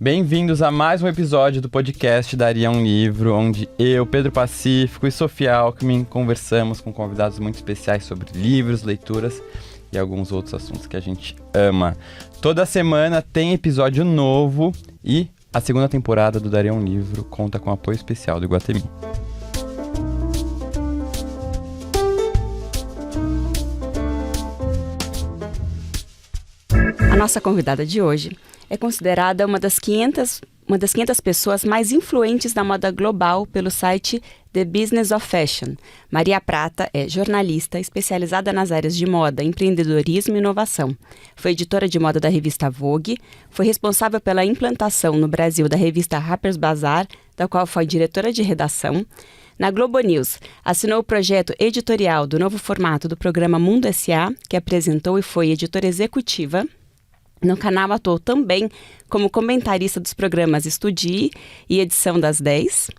Bem-vindos a mais um episódio do podcast Daria um Livro, onde eu, Pedro Pacífico e Sofia Alckmin conversamos com convidados muito especiais sobre livros, leituras e alguns outros assuntos que a gente ama. Toda semana tem episódio novo e a segunda temporada do Daria um Livro conta com apoio especial do Iguatemi. A nossa convidada de hoje é considerada uma das 500 pessoas mais influentes da moda global pelo site The Business of Fashion. Maria Prata é jornalista especializada nas áreas de moda, empreendedorismo e inovação. Foi editora de moda da revista Vogue, foi responsável pela implantação no Brasil da revista Harper's Bazaar, da qual foi diretora de redação. Na Globo News, assinou o projeto editorial do novo formato do programa Mundo S.A., que apresentou e foi editora executiva. No canal atuou também como comentarista dos programas Estudie e Edição das 10.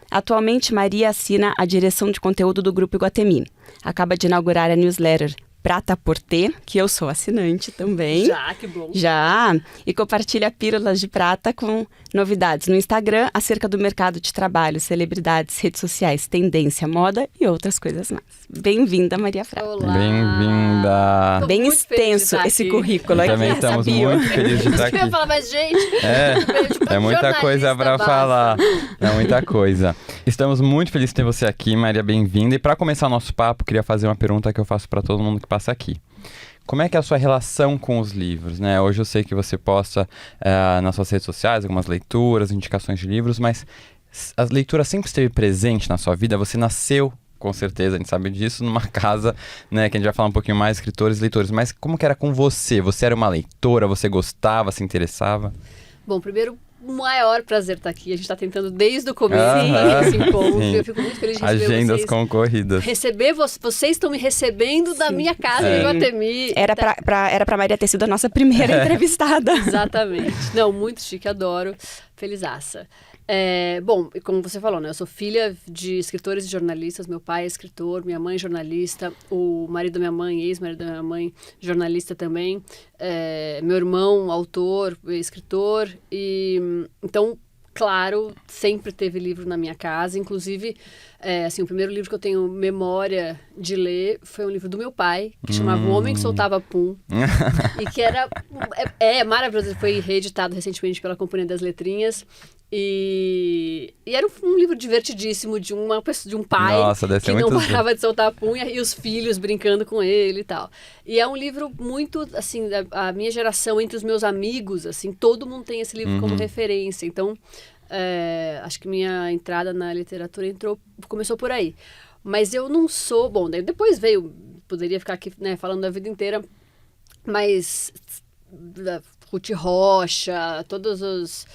Atualmente, Maria assina a direção de conteúdo do Grupo Iguatemi. Acaba de inaugurar a newsletter Prata por T, que eu sou assinante também. Já, que bom. Já, e compartilha pílulas de prata com novidades no Instagram acerca do mercado de trabalho, celebridades, redes sociais, tendência, moda e outras coisas mais. Bem-vinda, Maria Prata. Olá. Bem-vinda. Bem extenso esse currículo aqui. Também estamos muito felizes de estar aqui. Eu ia falar, mas gente... É muita coisa para falar. É muita coisa. Estamos muito felizes de ter você aqui, Maria, bem-vinda. E para começar o nosso papo, queria fazer uma pergunta que eu faço para todo mundo que passa aqui. Como é que é a sua relação com os livros, né? Hoje eu sei que você posta nas suas redes sociais algumas leituras, indicações de livros, mas a leitura sempre esteve presente na sua vida? Você nasceu, com certeza, a gente sabe disso, numa casa, né, que a gente vai falar um pouquinho mais, escritores e leitores, mas como que era com você? Você era uma leitora, você gostava, se interessava? Bom, primeiro, o maior prazer estar aqui. A gente está tentando desde o começo esse encontro. Eu fico muito feliz de receber Agendas vocês. concorridas. Vocês estão me recebendo da minha casa, do Iguatemi. Era pra Maria ter sido a nossa primeira entrevistada. Exatamente. Não, muito chique, adoro. Felizaça. Bom, como você falou, né? Eu sou filha de escritores e jornalistas. Meu pai é escritor, minha mãe é jornalista, o marido da minha mãe, ex-marido da minha mãe, jornalista também. Meu irmão, autor, escritor. E então, claro, sempre teve livro na minha casa. Inclusive, o primeiro livro que eu tenho memória de ler foi um livro do meu pai, que chamava O Homem que Soltava Pum. E que era maravilhoso. Foi reeditado recentemente pela Companhia das Letrinhas. E era um livro divertidíssimo de um pai. Nossa, que não parava de soltar a punha e os filhos brincando com ele e tal. E é um livro muito, assim, a minha geração, entre os meus amigos, assim, todo mundo tem esse livro como referência. Então, acho que minha entrada na literatura começou por aí. Mas eu não sou... Bom, daí depois poderia ficar aqui, né, falando da vida inteira, mas Ruth Rocha, todos os...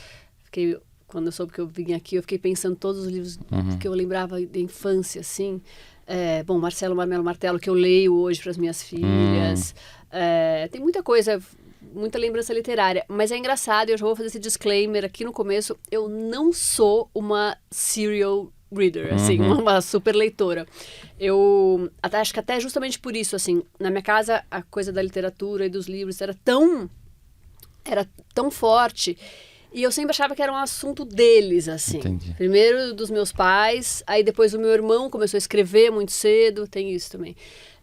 Quando eu soube que eu vim aqui, eu fiquei pensando todos os livros que eu lembrava da infância, assim. Marcelo Marmelo Martelo, que eu leio hoje para as minhas filhas. Tem muita coisa, muita lembrança literária. Mas é engraçado, eu já vou fazer esse disclaimer aqui no começo, eu não sou uma serial reader, assim, uma super leitora. Eu acho que até justamente por isso, assim, na minha casa, a coisa da literatura e dos livros era tão forte. E eu sempre achava que era um assunto deles, assim. Entendi. Primeiro dos meus pais, aí depois o meu irmão começou a escrever muito cedo, tem isso também.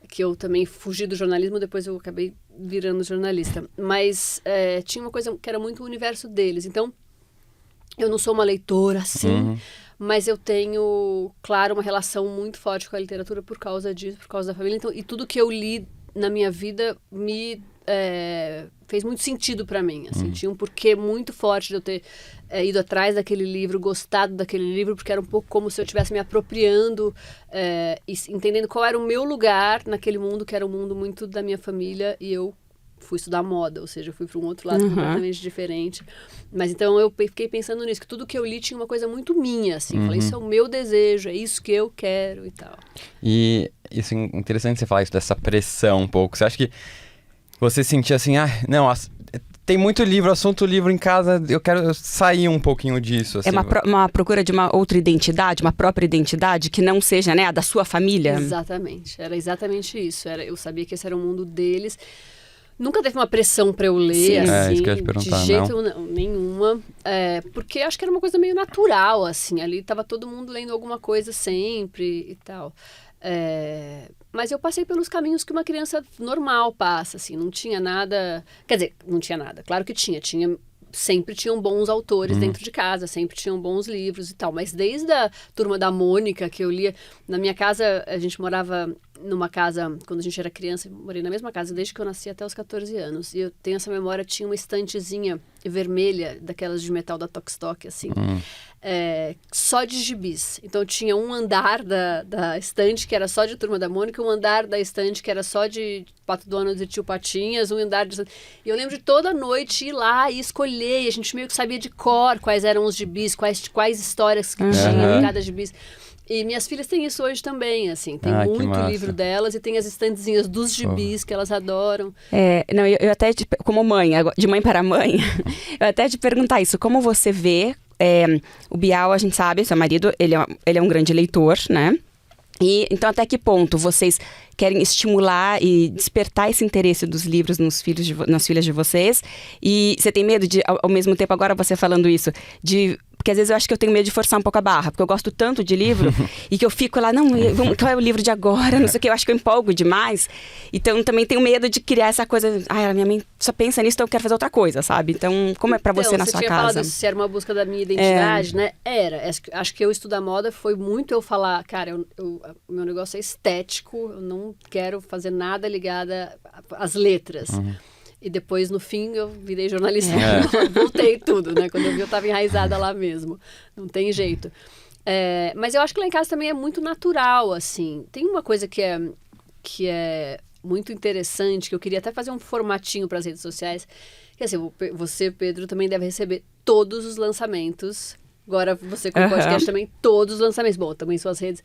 Que eu também fugi do jornalismo, depois eu acabei virando jornalista. Mas tinha uma coisa que era muito o universo deles. Então, eu não sou uma leitora, assim, mas eu tenho, claro, uma relação muito forte com a literatura por causa disso, por causa da família. Então, e tudo que eu li na minha vida me... fez muito sentido para mim, assim, tinha um porquê muito forte de eu ter ido atrás daquele livro, gostado daquele livro, porque era um pouco como se eu estivesse me apropriando e entendendo qual era o meu lugar naquele mundo, que era um mundo muito da minha família, e eu fui estudar moda, ou seja, eu fui para um outro lado completamente diferente. Mas então eu fiquei pensando nisso, que tudo que eu li tinha uma coisa muito minha, assim. Falei, isso é o meu desejo, é isso que eu quero e tal. E isso é interessante você falar isso, dessa pressão um pouco. Você acha que você sentia assim, tem muito livro, assunto livro em casa, eu quero sair um pouquinho disso. Assim. É uma procura de uma outra identidade, uma própria identidade, que não seja, né, a da sua família? Exatamente, era exatamente isso. Eu sabia que esse era o mundo deles. Nunca teve uma pressão pra eu ler, Sim. assim, Isso que eu ia te perguntar, de jeito nenhuma. Porque acho que era uma coisa meio natural, assim. Ali tava todo mundo lendo alguma coisa sempre e tal. Mas eu passei pelos caminhos que uma criança normal passa, assim. Não tinha nada... Quer dizer, não tinha nada. Claro que sempre tinham bons autores dentro de casa, sempre tinham bons livros e tal. Mas desde a Turma da Mônica, que eu lia... Na minha casa, a gente morava numa casa, quando a gente era criança, eu morei na mesma casa desde que eu nasci até os 14 anos. E eu tenho essa memória, tinha uma estantezinha vermelha, daquelas de metal da Tokstok, assim, só de gibis. Então tinha um andar da estante que era só de Turma da Mônica, um andar da estante que era só de Pato Donald e Tio Patinhas, um andar de... E eu lembro de toda noite ir lá e escolher, e a gente meio que sabia de cor quais eram os gibis, quais histórias que tinha em cada gibis. E minhas filhas têm isso hoje também, assim. Tem muito livro delas e tem as estantezinhas dos gibis que elas adoram. Não, eu até, como mãe, de mãe para mãe, eu até te perguntar isso. Como você vê, o Bial, a gente sabe, seu marido, ele é um grande leitor, né? E, então, até que ponto vocês querem estimular e despertar esse interesse dos livros nas filhas de vocês? E você tem medo de, ao mesmo tempo, agora você falando isso, porque às vezes eu acho que eu tenho medo de forçar um pouco a barra, porque eu gosto tanto de livro e que eu fico lá, qual é o livro de agora? Não sei o que, eu acho que eu empolgo demais. Então também tenho medo de criar essa coisa, minha mãe só pensa nisso, então eu quero fazer outra coisa, sabe? Então, como é pra você na sua casa? Você tinha falado se era uma busca da minha identidade, né? Era. Acho que eu estudar moda foi muito eu falar, cara, o meu negócio é estético, eu não quero fazer nada ligado às letras. E depois, no fim, eu virei jornalista. Voltei tudo, né? Quando eu vi, eu estava enraizada lá mesmo. Não tem jeito. Mas eu acho que lá em casa também é muito natural, assim. Tem uma coisa que é muito interessante, que eu queria até fazer um formatinho para as redes sociais. Que assim, você, Pedro, também deve receber todos os lançamentos. Agora, você com o podcast também, todos os lançamentos. Bom, também suas redes...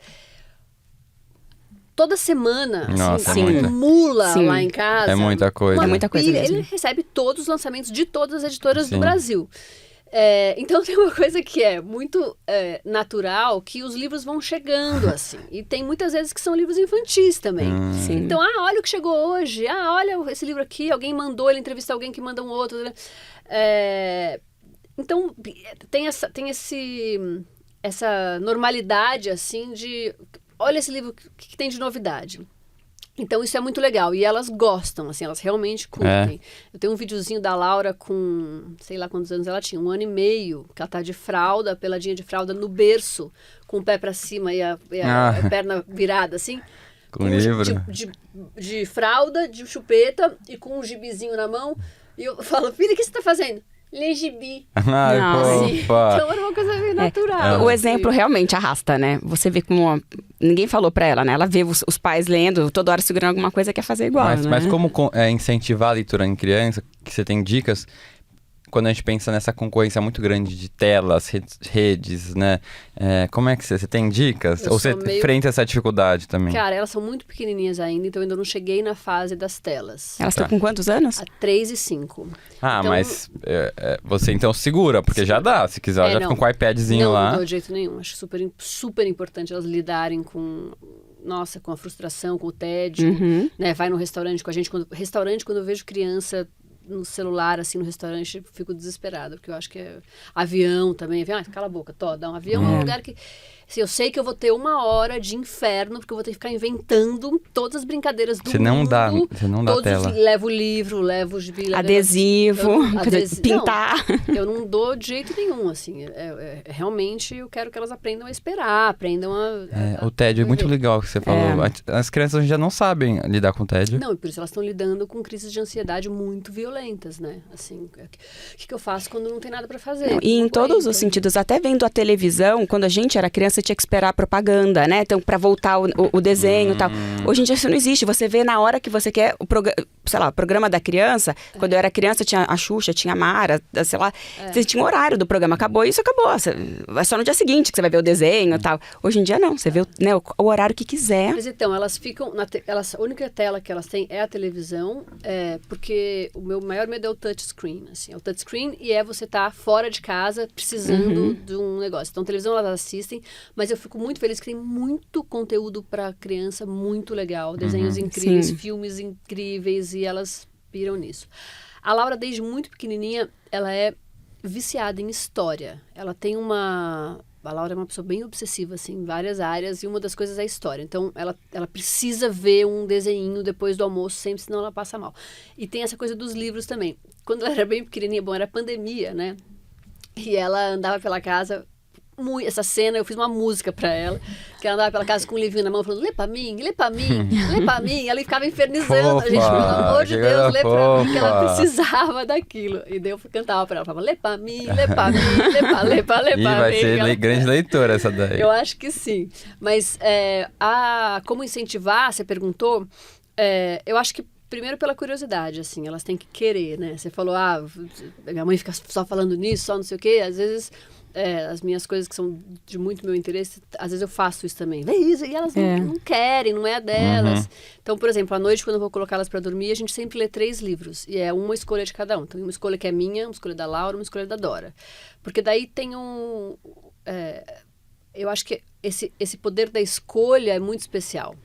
Toda semana, Nossa, acumula lá em casa. É muita coisa. É muita coisa mesmo. Ele recebe todos os lançamentos de todas as editoras do Brasil. Então tem uma coisa que é muito natural, que os livros vão chegando, assim. E tem muitas vezes que são livros infantis também. Então, olha o que chegou hoje. Olha esse livro aqui, alguém mandou, ele entrevista alguém que manda um outro. Então, tem essa normalidade, assim, de... Olha esse livro, o que tem de novidade? Então, isso é muito legal. E elas gostam, assim, elas realmente curtem. Eu tenho um videozinho da Laura com, sei lá quantos anos ela tinha, 1 ano e meio, que ela tá de fralda, peladinha de fralda, no berço, com o pé pra cima e a perna virada, assim. Com livro. De fralda, de chupeta e com um gibizinho na mão. E eu falo, filha, o que você tá fazendo? Lê gibi. Então era uma coisa meio natural. O exemplo realmente arrasta, né? Você vê como... Ninguém falou pra ela, né? Ela vê os pais lendo, toda hora segurando alguma coisa, quer fazer igual, né? Mas como incentivar a leitura em criança, que você tem dicas... Quando a gente pensa nessa concorrência muito grande de telas, redes, né? Como é que você tem dicas? Ou você enfrenta essa dificuldade também? Cara, elas são muito pequenininhas ainda, então eu ainda não cheguei na fase das telas. Elas estão com quantos anos? 3 e 5. Então, mas você então segura, porque já dá. Se quiser, já fica com o iPadzinho lá. Não dou de jeito nenhum. Acho super, super importante elas lidarem com a frustração, com o tédio. Né? Vai no restaurante com a gente. Quando eu vejo criança... no celular, assim, no restaurante, fico desesperada, porque eu acho que avião também, cala a boca, dá um avião, é um lugar que, assim, eu sei que eu vou ter 1 hora de inferno, porque eu vou ter que ficar inventando todas as brincadeiras do mundo. Você não dá tela. Levo livro, levo gibi, adesivo, pintar. Eu não dou de jeito nenhum, assim, realmente eu quero que elas aprendam a esperar, aprendam o tédio é muito legal que você falou. As crianças já não sabem lidar com o tédio. Não, e por isso elas estão lidando com crises de ansiedade muito violentas, né? Assim, o que eu faço quando não tem nada pra fazer? Não, e em todos os sentidos, até vendo a televisão, quando a gente era criança, tinha que esperar a propaganda, né? Então, pra voltar o desenho e tal. Hoje em dia isso não existe. Você vê na hora que você quer o programa da criança. Quando eu era criança, tinha a Xuxa, tinha a Mara, sei lá. Você tinha um horário do programa, acabou isso, acabou. É só no dia seguinte que você vai ver o desenho e tal. Hoje em dia não, você vê o horário que quiser. Mas então, elas ficam, a única tela que elas têm é a televisão, porque o meu maior medo é o touchscreen, assim, é o touchscreen e você estar fora de casa precisando de um negócio. Então, televisão elas assistem, mas eu fico muito feliz que tem muito conteúdo para criança, muito legal, desenhos incríveis, filmes incríveis, e elas piram nisso. A Laura, desde muito pequenininha, ela é viciada em história. Ela tem uma... A Laura é uma pessoa bem obsessiva, assim, em várias áreas, e uma das coisas é a história. Então, ela precisa ver um desenhinho depois do almoço, sempre, senão ela passa mal. E tem essa coisa dos livros também. Quando ela era bem pequenininha, bom, era pandemia, né? E ela andava pela casa... Essa cena, eu fiz uma música pra ela, que ela andava pela casa com um livrinho na mão, falando, lê pra mim, lê pra mim, lê pra mim. Ela ficava infernizando a gente, pelo amor de Deus, lê pra mim, que ela precisava daquilo. E daí eu cantava pra ela, falava, lê pra mim, lê pra mim, lê pra mim. E vai ser grande leitora essa daí. Eu acho que sim. Mas como incentivar, você perguntou, eu acho que primeiro pela curiosidade, assim, elas têm que querer, né? Você falou, minha mãe fica só falando nisso, só não sei o quê, às vezes... as minhas coisas que são de muito meu interesse, às vezes eu faço isso também. Vê isso, e elas não querem, não é a delas. Então, por exemplo, à noite, quando eu vou colocar elas para dormir, a gente sempre lê 3 livros. E é uma escolha de cada um. Então, uma escolha que é minha, uma escolha da Laura, uma escolha da Dora. Porque daí tem eu acho que esse poder da escolha é muito especial.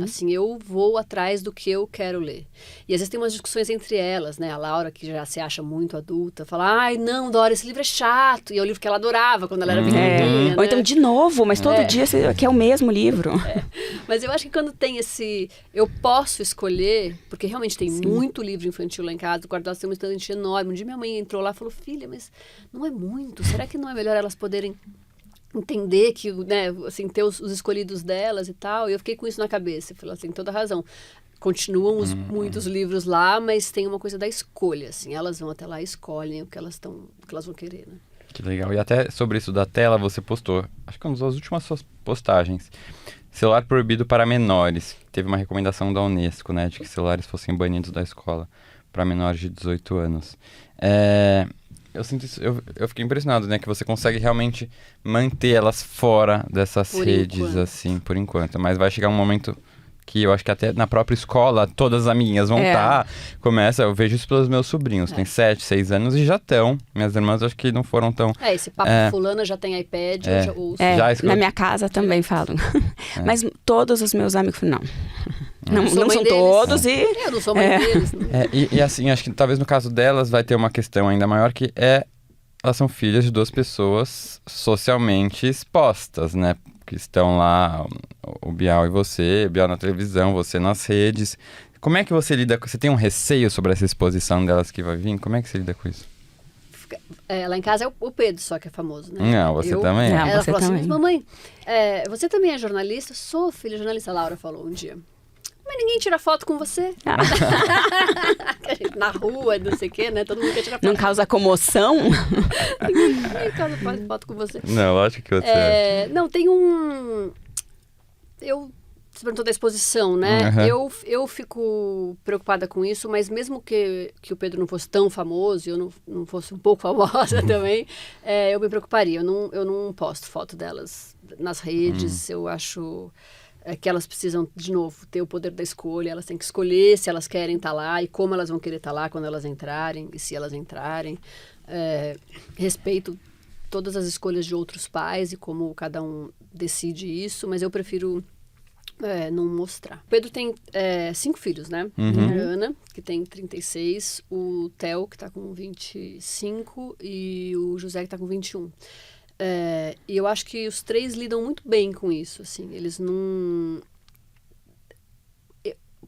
Assim, eu vou atrás do que eu quero ler. E às vezes tem umas discussões entre elas, né? A Laura, que já se acha muito adulta, fala, ai, não, Dora, esse livro é chato. E é o livro que ela adorava quando ela era pequenininha, né? Ou então, de novo, mas todo dia você quer o mesmo livro. Mas eu acho que quando tem eu posso escolher, porque realmente tem muito livro infantil lá em casa, o quarto delas tem uma estante enorme. Um dia minha mãe entrou lá e falou, filha, mas não é muito. Será que não é melhor elas poderem entender que, né, assim, ter os escolhidos delas e tal? E eu fiquei com isso na cabeça. Eu falei, assim, toda razão. Continuam muitos livros lá, mas tem uma coisa da escolha, assim. Elas vão até lá e escolhem o que elas vão querer, né? Que legal. E até sobre isso da tela, você postou, acho que uma das últimas suas postagens, celular proibido para menores. Teve uma recomendação da Unesco, né, de que celulares fossem banidos da escola para menores de 18 anos. Eu sinto isso, eu fiquei impressionado, né, que você consegue realmente manter elas fora dessas redes, assim, por enquanto. Mas vai chegar um momento que eu acho que até na própria escola, todas as amiguinhas vão estar. Eu vejo isso pelos meus sobrinhos, tem 7, 6 anos e já estão. Minhas irmãs acho que não foram tão... esse papo fulana já tem iPad, eu já ouço. Na minha casa também falam. Mas todos os meus amigos falam, não são deles. Todos e... Eu não sou mãe deles. E assim, acho que talvez no caso delas vai ter uma questão ainda maior que elas são filhas de 2 pessoas socialmente expostas, né? Que estão lá, o Bial e você, Bial na televisão, você nas redes. Como é que você lida com... Você tem um receio sobre essa exposição delas que vai vir? Como é que você lida com isso? Lá em casa é o Pedro só que é famoso, né? Não, você também. Ela você falou também. assim, mamãe, você também é jornalista? Sou, filha jornalista, a Laura falou um dia. Mas ninguém tira foto com você. Na rua, não sei o quê, né? Todo mundo quer tirar foto. Não causa comoção? Ninguém causa foto com você. Não, lógico que você... Não, tem você perguntou da exposição, né? Eu fico preocupada com isso, mas mesmo que o Pedro não fosse tão famoso, eu não fosse um pouco famosa também, eu me preocuparia. Eu não posto foto delas nas redes, eu acho... que elas precisam, de novo, ter o poder da escolha, elas têm que escolher se elas querem estar lá e como elas vão querer estar lá quando elas entrarem, e se elas entrarem. Respeito todas as escolhas de outros pais e como cada um decide isso, mas eu prefiro não mostrar. O Pedro tem 5 filhos, né? A Ana, que tem 36, o Theo, que está com 25, e o José, que está com 21. E eu acho que os 3 lidam muito bem com isso, assim, eles não...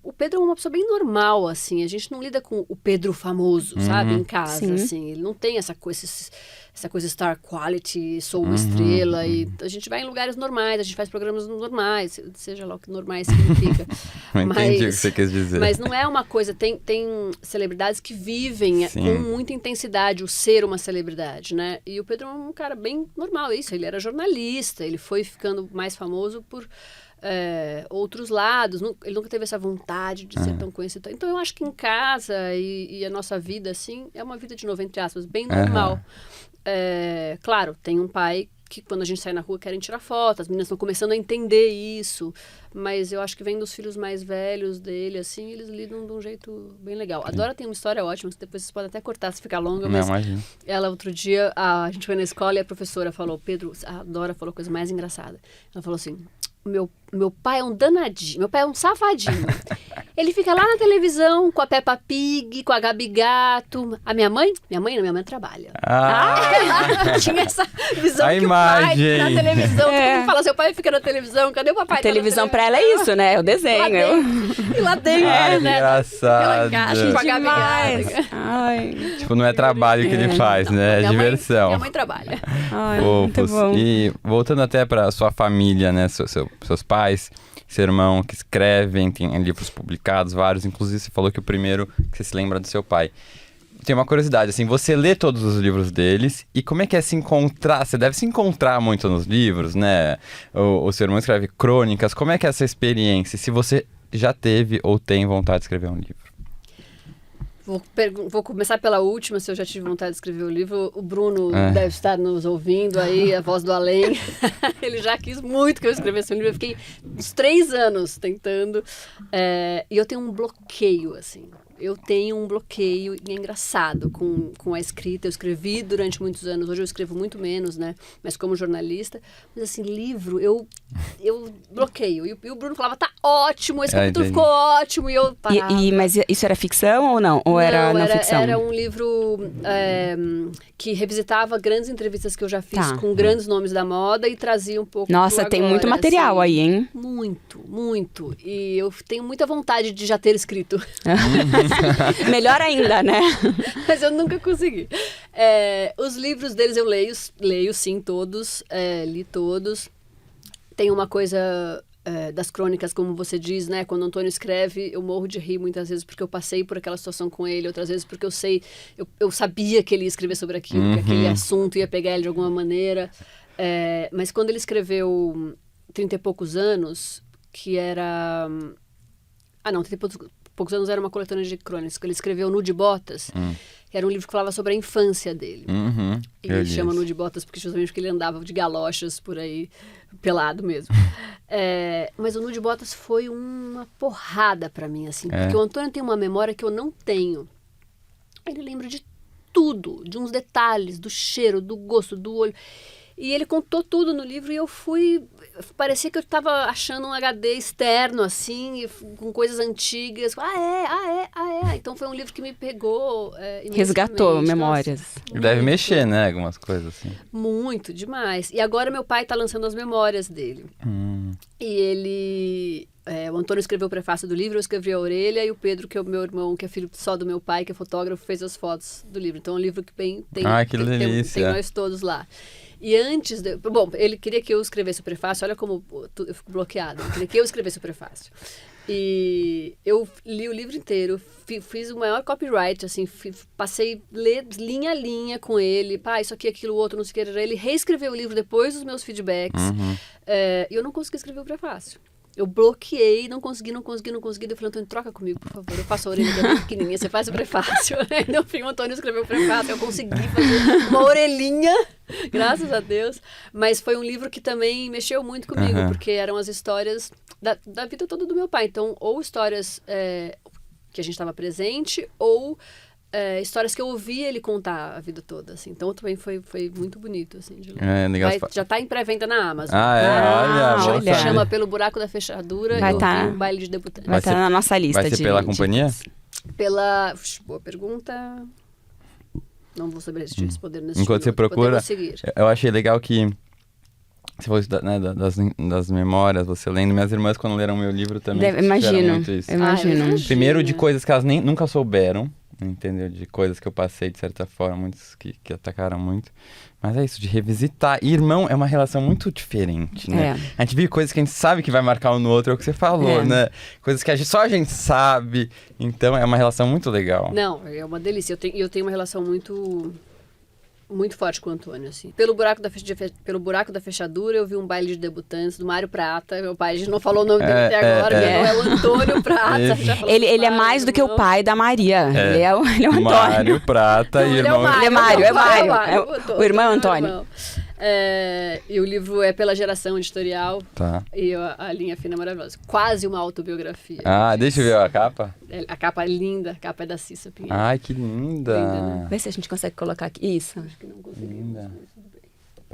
O Pedro é uma pessoa bem normal, assim, a gente não lida com o Pedro famoso, sabe, em casa, assim, ele não tem essa coisa star quality, sou uma estrela, e a gente vai em lugares normais, a gente faz programas normais, seja lá o que normais significa. Entendi o que você quis dizer. Mas não é uma coisa, tem celebridades que vivem com muita intensidade o ser uma celebridade, né? E o Pedro é um cara bem normal, isso, ele era jornalista, ele foi ficando mais famoso por... outros lados, ele nunca teve essa vontade de ser tão conhecido. Então eu acho que em casa e a nossa vida, assim, é uma vida de novo, entre aspas, bem normal. Claro, tem um pai que quando a gente sai na rua querem tirar foto, as meninas estão começando a entender isso, mas eu acho que vem dos filhos mais velhos dele, assim, eles lidam de um jeito bem legal. A Dora tem uma história ótima, que depois vocês podem até cortar se ficar longa, mas ela outro dia, a gente foi na escola e a professora falou, Pedro, a Dora falou a coisa mais engraçada. Ela falou assim, meu pai é um danadinho, meu pai é um safadinho. Ele fica lá na televisão com a Peppa Pig, com a Gabi Gato. A minha mãe? Minha mãe trabalha. Tinha essa visão A que imagem. o pai na televisão. Todo mundo fala, seu pai fica na televisão, cadê o papai? A televisão pra ela é isso, né? É o desenho. E lá dentro, Ai, né? engraçado. Pela caixa, com a Gabi Demais. Gato. Ai, Tipo, não é trabalho que ele faz, né? É Minha mãe- diversão. Minha mãe trabalha. ai, muito Fofos. bom. E voltando até pra sua família, né? Seus pais, seu irmão que escrevem, tem livros publicados, vários. Inclusive, você falou que o primeiro que você se lembra do seu pai. Tem uma curiosidade, assim, você lê todos os livros deles e como é que é se encontrar? Você deve se encontrar muito nos livros, né? O seu irmão escreve crônicas. Como é que é essa experiência? Se você já teve ou tem vontade de escrever um livro? Vou começar pela última, se eu já tive vontade de escrever o livro. O Bruno É. deve estar nos ouvindo aí, a voz do além. Ele já quis muito que eu escrevesse um livro. Eu fiquei uns 3 anos tentando. E eu tenho um bloqueio, assim. Eu tenho um bloqueio, e é engraçado, com a escrita. Eu escrevi durante muitos anos, hoje eu escrevo muito menos, né? Mas como jornalista. Mas assim, livro, eu bloqueio. E o Bruno falava, tá ótimo, esse capítulo entendi. ficou ótimo. E eu parava. Mas isso era ficção ou não? Ou era não ficção? Era um livro que revisitava grandes entrevistas que eu já fiz Tá. com grandes nomes da moda e trazia um pouco Nossa, pro tem agora, muito material assim. aí, hein? Muito, muito. E eu tenho muita vontade de já ter escrito. Melhor ainda, né? Mas eu nunca consegui. Os livros deles eu leio sim, todos. Li todos. Tem uma coisa das crônicas, como você diz, né? Quando o Antônio escreve, eu morro de rir muitas vezes porque eu passei por aquela situação com ele, outras vezes porque eu sabia que ele ia escrever sobre aquilo, que aquele assunto ia pegar ele de alguma maneira. Mas quando ele escreveu 30 e poucos anos, que era... 30 e poucos anos era uma coletânea de crônicas. Ele escreveu Nude Botas, que era um livro que falava sobre a infância dele. Uhum. Ele chama Nude Botas justamente porque ele andava de galochas por aí, pelado mesmo. Mas o Nude Botas foi uma porrada pra mim, assim. Porque o Antônio tem uma memória que eu não tenho. Ele lembra de tudo, de uns detalhes, do cheiro, do gosto, do olho. E ele contou tudo no livro e eu parecia que eu estava achando um HD externo, assim, com coisas antigas. Então foi um livro que me pegou Resgatou imensamente. memórias. Nossa, Deve muito. mexer, né? Algumas coisas assim. Muito, demais. E agora meu pai está lançando as memórias dele. E ele... o Antônio escreveu o prefácio do livro, eu escrevi a orelha, e o Pedro, que é o meu irmão, que é filho só do meu pai, que é fotógrafo, fez as fotos do livro. Então é um livro que tem Que delícia. tem nós todos lá. E antes... Bom, ele queria que eu escrevesse o prefácio, olha como eu fico bloqueada. Ele queria que eu escrevesse o prefácio. E eu li o livro inteiro, fiz o maior copyright, assim, passei ler linha a linha com ele, isso aqui, aquilo, outro, não sei o que. Ele reescreveu o livro depois dos meus feedbacks. E eu não consegui escrever o prefácio. Eu bloqueei, não consegui. Eu falei, Antônio, troca comigo, por favor. Eu faço a orelha bem pequenininha, você faz o prefácio. Aí, no fim, o Antônio escreveu o prefácio. Eu consegui fazer uma orelhinha, graças a Deus. Mas foi um livro que também mexeu muito comigo, porque eram as histórias da vida toda do meu pai. Então, ou histórias que a gente estava presente, ou histórias que eu ouvi ele contar a vida toda, assim. Então também foi muito bonito, assim, de ler. Legal. Já está em pré-venda na Amazon. Olha. Chama Pelo Buraco da Fechadura. Vai eu tá. vi um baile de debutante. Vai estar na nossa lista Vai ser pela companhia? Boa pergunta. Não vou saber te responder nesse Enquanto você procura, podemos seguir. eu achei legal que você falou das memórias, você lendo. Minhas irmãs, quando leram meu livro, também fizeram Imagino. muito isso. Imagino. Primeiro, de coisas que elas nunca souberam, entendeu? De coisas que eu passei, de certa forma, muitos que atacaram muito. Mas é isso, de revisitar. E irmão é uma relação muito diferente, né? A gente vive coisas que a gente sabe que vai marcar um no outro, é o que você falou, né? Coisas que só a gente sabe. Então, é uma relação muito legal. Não, é uma delícia. Eu tenho uma relação muito forte com o Antônio, assim. Pelo buraco da fechadura, eu vi um baile de debutantes do Mário Prata. Meu pai, a gente não falou o nome dele até agora, que é o Antônio Prata. Ele é mais do que o pai da Maria. Ele é o Antônio. Mário Prata e irmão. Ele é Mário. O irmão Antônio. E o livro é pela Geração Editorial. Tá. E a linha fina é maravilhosa. Quase uma autobiografia. Deixa eu ver a capa. A capa é linda, a capa é da Cissa Pinheiro. Ai, que linda. Linda, né? Vê se a gente consegue colocar aqui. Isso. Acho que não consegui. Linda.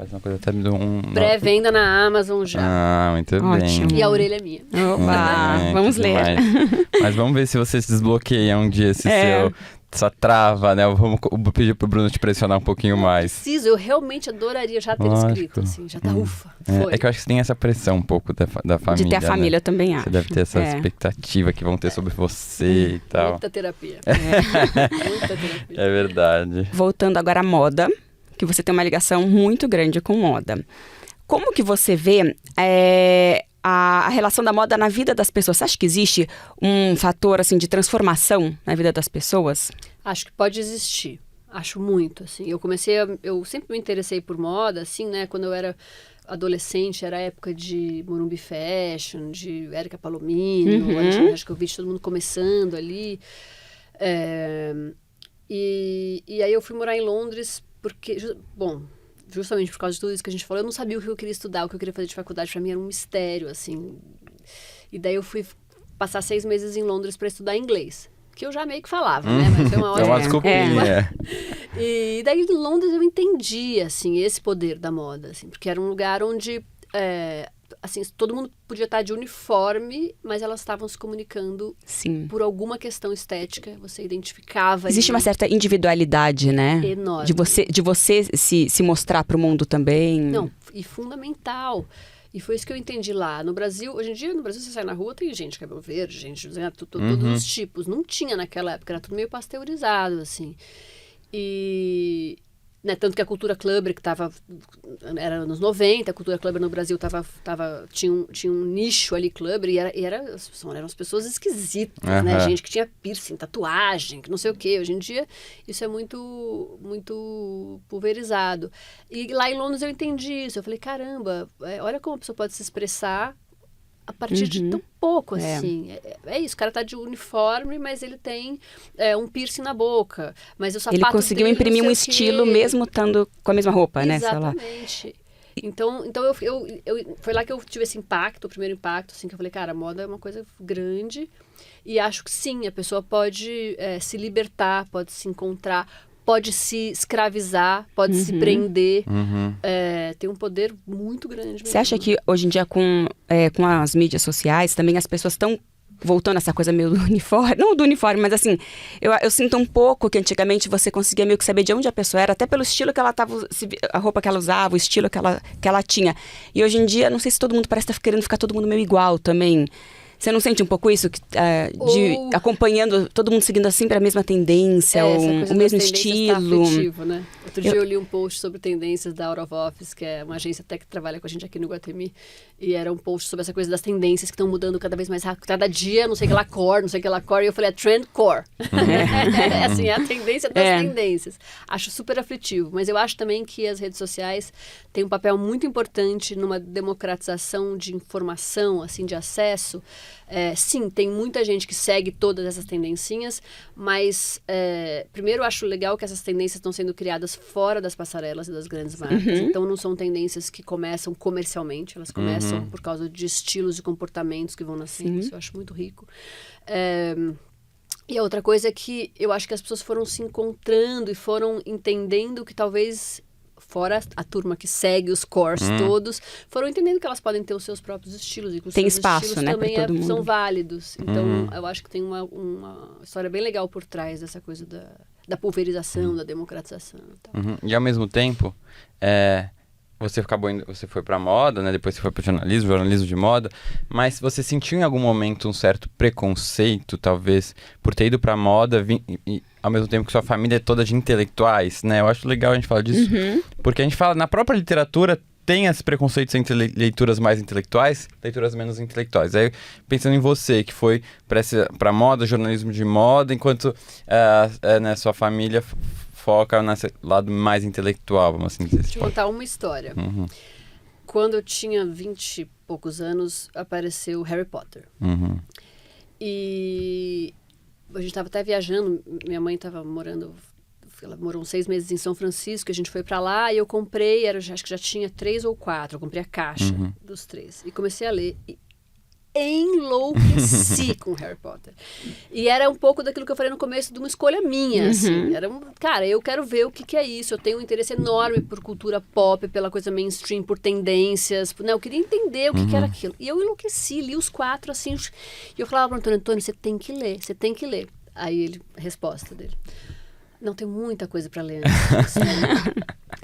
Faz uma coisa até de um... Pré-venda na Amazon já. Ah, muito Ótimo. bem. E a orelha é minha. Opa, vamos que ler. demais. Mas vamos ver se você se desbloqueia um dia essa trava, né? Vou pedir pro Bruno te pressionar um pouquinho mais. Preciso, eu realmente adoraria já ter escrito, assim, já tá, ufa, foi. É que eu acho que você tem essa pressão um pouco da família, De ter a família, né? eu também acho. Você deve ter essa expectativa que vão ter sobre você e tal. Muita terapia. Muita terapia. É verdade. Voltando agora à moda, que você tem uma ligação muito grande com moda. Como que você vê a relação da moda na vida das pessoas? Você acha que existe um fator, assim, de transformação na vida das pessoas? Acho que pode existir. Acho muito, assim. Eu sempre me interessei por moda, assim, né? Quando eu era adolescente, era a época de Morumbi Fashion, de Érica Palomino, Alexandre Rascovich, todo mundo começando ali. E aí eu fui morar em Londres porque, justamente por causa de tudo isso que a gente falou, eu não sabia o que eu queria estudar, o que eu queria fazer de faculdade. Pra mim era um mistério, assim. E daí eu fui passar 6 meses em Londres para estudar inglês. Que eu já meio que falava, né? Mas foi uma É uma desculpinha. E daí em Londres eu entendi, assim, esse poder da moda, assim. Porque era um lugar onde, assim, todo mundo podia estar de uniforme, mas elas estavam se comunicando por alguma questão estética. Você identificava... Existe uma certa individualidade, né? Enorme. De você se mostrar para o mundo também. Não, e fundamental. E foi isso que eu entendi lá. No Brasil, hoje em dia, no Brasil, você sai na rua, tem gente de cabelo verde, gente, todos os tipos. Não tinha naquela época, era tudo meio pasteurizado, assim. E... Né, tanto que a cultura clubber, que era anos 90, a cultura clubber no Brasil tinha um nicho ali clubber, e eram as pessoas esquisitas, né? Gente que tinha piercing, tatuagem, que não sei o quê. Hoje em dia, isso é muito, muito pulverizado. E lá em Londres eu entendi isso. Eu falei, caramba, olha como a pessoa pode se expressar a partir de tão pouco, assim. É isso, o cara tá de uniforme, mas ele tem um piercing na boca. Mas o sapato ele conseguiu dele, imprimir um estilo mesmo estando com a mesma roupa, né? Exatamente. Então foi lá que eu tive esse impacto, o primeiro impacto, assim, que eu falei, cara, a moda é uma coisa grande. E acho que sim, a pessoa pode se libertar, pode se encontrar, pode se escravizar, pode se prender. Tem um poder muito grande mesmo. Você acha que hoje em dia com as mídias sociais também as pessoas estão voltando a essa coisa meio do uniforme? Não do uniforme, mas assim, eu sinto um pouco que antigamente você conseguia meio que saber de onde a pessoa era, até pelo estilo que ela tava, a roupa que ela usava, o estilo que ela tinha. E hoje em dia, não sei se todo mundo parece estar querendo ficar todo mundo meio igual também. Você não sente um pouco isso? De acompanhando, todo mundo seguindo sempre a mesma tendência, o mesmo estilo? Tá afetivo, né? Outro dia eu li um post sobre tendências da Out of Office, que é uma agência até que trabalha com a gente aqui no Iguatemi, e era um post sobre essa coisa das tendências que estão mudando cada vez mais rápido. Cada dia, não sei que lá cor, e eu falei, trendcore. Assim, é a tendência das tendências. Acho super aflitivo, mas eu acho também que as redes sociais têm um papel muito importante numa democratização de informação, assim, de acesso. Sim, tem muita gente que segue todas essas tendencinhas, mas primeiro eu acho legal que essas tendências estão sendo criadas fora das passarelas e das grandes marcas. Então não são tendências que começam comercialmente, elas começam por causa de estilos e comportamentos que vão nascendo. Isso eu acho muito rico. E a outra coisa é que eu acho que as pessoas foram se encontrando e foram entendendo que talvez... Fora a turma que segue os cores todos, foram entendendo que elas podem ter os seus próprios estilos. E que os tem seus espaço, estilos né, também para todo mundo. São válidos. Então, eu acho que tem uma história bem legal por trás dessa coisa da pulverização, da democratização e tal. E ao mesmo tempo, você foi pra moda, né? Depois você foi pro jornalismo de moda, mas você sentiu em algum momento um certo preconceito, talvez, por ter ido pra moda e ao mesmo tempo que sua família é toda de intelectuais, né? Eu acho legal a gente falar disso, porque a gente fala, na própria literatura, tem esses preconceitos entre leituras mais intelectuais, leituras menos intelectuais. Aí, pensando em você, que foi pra moda, jornalismo de moda, enquanto né, sua família foca nesse lado mais intelectual, vamos assim dizer. Deixa eu contar uma história. Quando eu tinha 20 e poucos anos, apareceu Harry Potter. E a gente estava até viajando, minha mãe estava ela morou uns 6 meses em São Francisco, a gente foi para lá e eu comprei, acho que já tinha 3 ou 4, eu comprei a caixa dos 3 e comecei a ler. enlouqueci com Harry Potter. E era um pouco daquilo que eu falei no começo, de uma escolha minha, assim. Cara, eu quero ver o que é isso. Eu tenho um interesse enorme por cultura pop, pela coisa mainstream, por tendências. Né? Eu queria entender o que era aquilo. E eu enlouqueci, li os 4, assim. E eu falava para o Antônio, você tem que ler, você tem que ler. Aí a resposta dele: não, tem muita coisa para ler antes.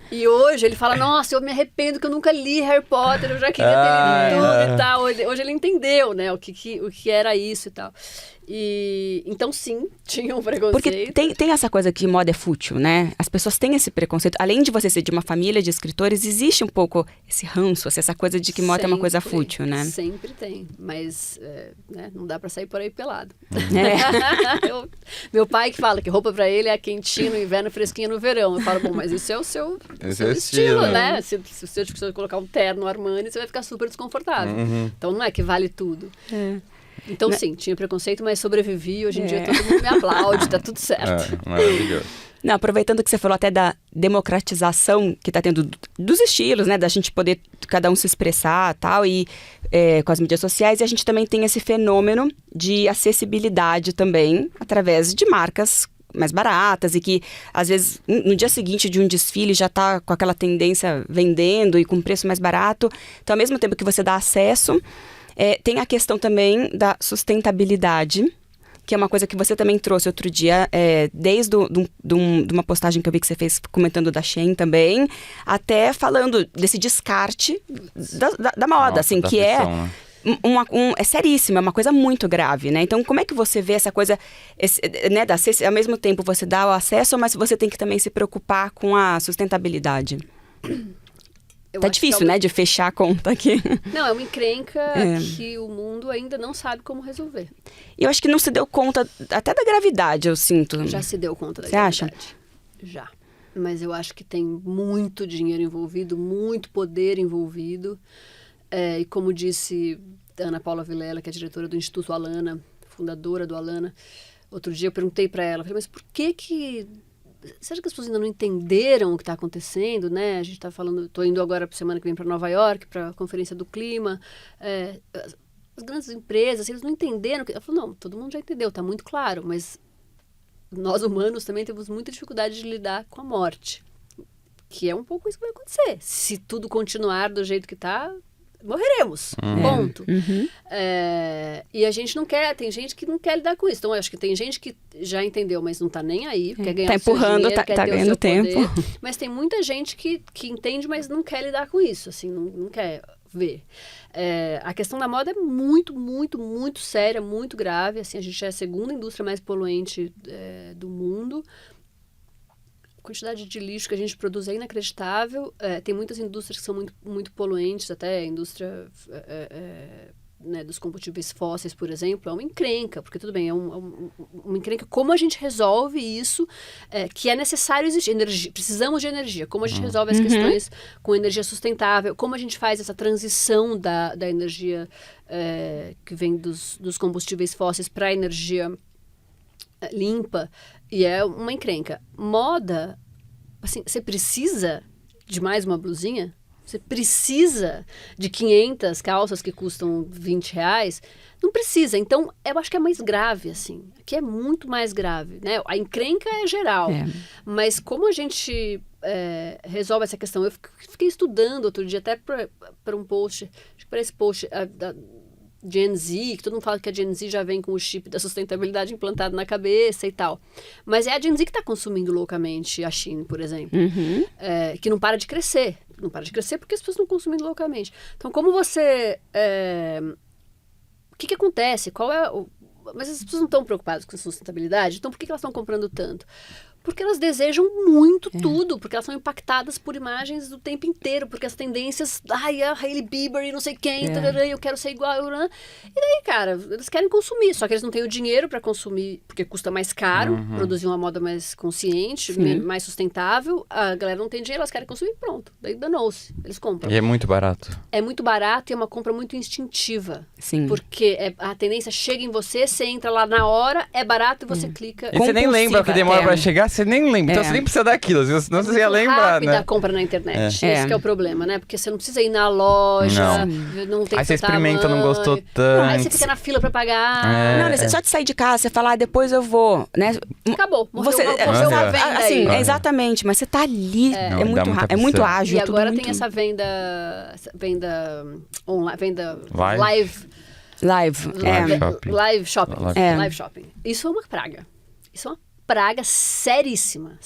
E hoje ele fala, nossa, eu me arrependo que eu nunca li Harry Potter, eu já queria ter lido tudo e tal. Hoje ele entendeu, né, o que era isso e tal. E então, sim, tinha um preconceito. Porque tem essa coisa que moda é fútil, né? As pessoas têm esse preconceito. Além de você ser de uma família de escritores, existe um pouco esse ranço, essa coisa de que moda é uma coisa fútil, né? Sempre tem, mas né, não dá pra sair por aí pelado. Meu pai que fala que roupa pra ele é quentinha no inverno, fresquinha no verão. Eu falo, bom, mas isso é o seu estilo, né? Se eu colocar um terno Armani, você vai ficar super desconfortável. Então não é que vale tudo. Então, sim, tinha preconceito, mas sobrevivi. Hoje em dia todo mundo me aplaude, tá tudo certo. Maravilhoso. Não, aproveitando que você falou até da democratização que tá tendo dos estilos, né? Da gente poder cada um se expressar tal, e com as mídias sociais. E a gente também tem esse fenômeno de acessibilidade também, através de marcas mais baratas e que, às vezes, no dia seguinte de um desfile já tá com aquela tendência vendendo e com preço mais barato. Então, ao mesmo tempo que você dá acesso... tem a questão também da sustentabilidade, que é uma coisa que você também trouxe outro dia, desde de uma postagem que eu vi que você fez comentando da Shein também, até falando desse descarte da moda, nossa, assim, que pressão, né? É seríssimo, é uma coisa muito grave, né? Então, como é que você vê essa coisa, né, ao mesmo tempo você dá o acesso, mas você tem que também se preocupar com a sustentabilidade? Tá difícil, né, de fechar a conta aqui. Não, é uma encrenca que o mundo ainda não sabe como resolver. E eu acho que não se deu conta até da gravidade, eu sinto. Já se deu conta da gravidade. Você acha? Já. Mas eu acho que tem muito dinheiro envolvido, muito poder envolvido. E como disse Ana Paula Vilela, que é diretora do Instituto Alana, fundadora do Alana, outro dia eu perguntei para ela, falei, mas por que... Você acha que as pessoas ainda não entenderam o que está acontecendo, né? A gente está falando, estou indo agora para a semana que vem para Nova York, para a Conferência do Clima. As grandes empresas, eles não entenderam. Ela falou, não, todo mundo já entendeu, está muito claro, mas nós humanos também temos muita dificuldade de lidar com a morte, que é um pouco isso que vai acontecer. Se tudo continuar do jeito que está, morreremos, ponto. E a gente não quer, tem gente que não quer lidar com isso. Então, eu acho que tem gente que já entendeu, mas não tá nem aí, quer ganhar o seu dinheiro, quer ter ganhando o tempo. Poder, mas tem muita gente que entende, mas não quer lidar com isso, assim, não quer ver. A questão da moda é muito, muito, muito séria, muito grave. Assim, a gente é a segunda indústria mais poluente do mundo. A quantidade de lixo que a gente produz é inacreditável. Tem muitas indústrias que são muito, muito poluentes, até a indústria né, dos combustíveis fósseis, por exemplo, é uma encrenca, porque tudo bem, é uma encrenca. Como a gente resolve isso, que é necessário existir energia, precisamos de energia, como a gente resolve as questões com energia sustentável, como a gente faz essa transição da energia que vem dos combustíveis fósseis para a energia limpa, e é uma encrenca. Moda, assim, você precisa de mais uma blusinha? Você precisa de 500 calças que custam R$20? Não precisa. Então, eu acho que é mais grave, assim. Aqui é muito mais grave, né? A encrenca é geral. Mas como a gente resolve essa questão? Eu fiquei estudando outro dia, até para um post, acho que para esse post da Gen Z, que todo mundo fala que a Gen Z já vem com o chip da sustentabilidade implantado na cabeça e tal. Mas é a Gen Z que está consumindo loucamente a Shein, por exemplo. Que não para de crescer. Não para de crescer porque as pessoas estão consumindo loucamente. Então, como você... O que acontece? Mas as pessoas não estão preocupadas com a sustentabilidade, então por que elas estão comprando tanto? Porque elas desejam muito tudo, porque elas são impactadas por imagens do tempo inteiro, porque as tendências, a Hailey Bieber e não sei quem, eu quero ser igual, e daí, cara, eles querem consumir, só que eles não têm o dinheiro para consumir, porque custa mais caro, produzir uma moda mais consciente, mais sustentável, a galera não tem dinheiro, elas querem consumir, pronto, daí danou-se, eles compram. E é muito barato. É muito barato e é uma compra muito instintiva. Sim. Porque a tendência chega em você entra lá na hora, é barato e você clica. E você nem lembra que demora pra chegar, você nem lembra. Então você nem precisa daquilo, senão você ia lembrar, né? A compra na internet. Esse que é o problema, né? Porque você não precisa ir na loja, não tem. Aí você experimenta, não gostou tanto. Aí você fica na fila pra pagar. Não, só de sair de casa, você fala, depois eu vou, né? Acabou. Morreu uma venda assim, aí. exatamente, mas você tá ali, é muito ágil. E agora muito... tem essa venda online, venda live shopping. Isso é uma praga. Isso é uma praga seríssima.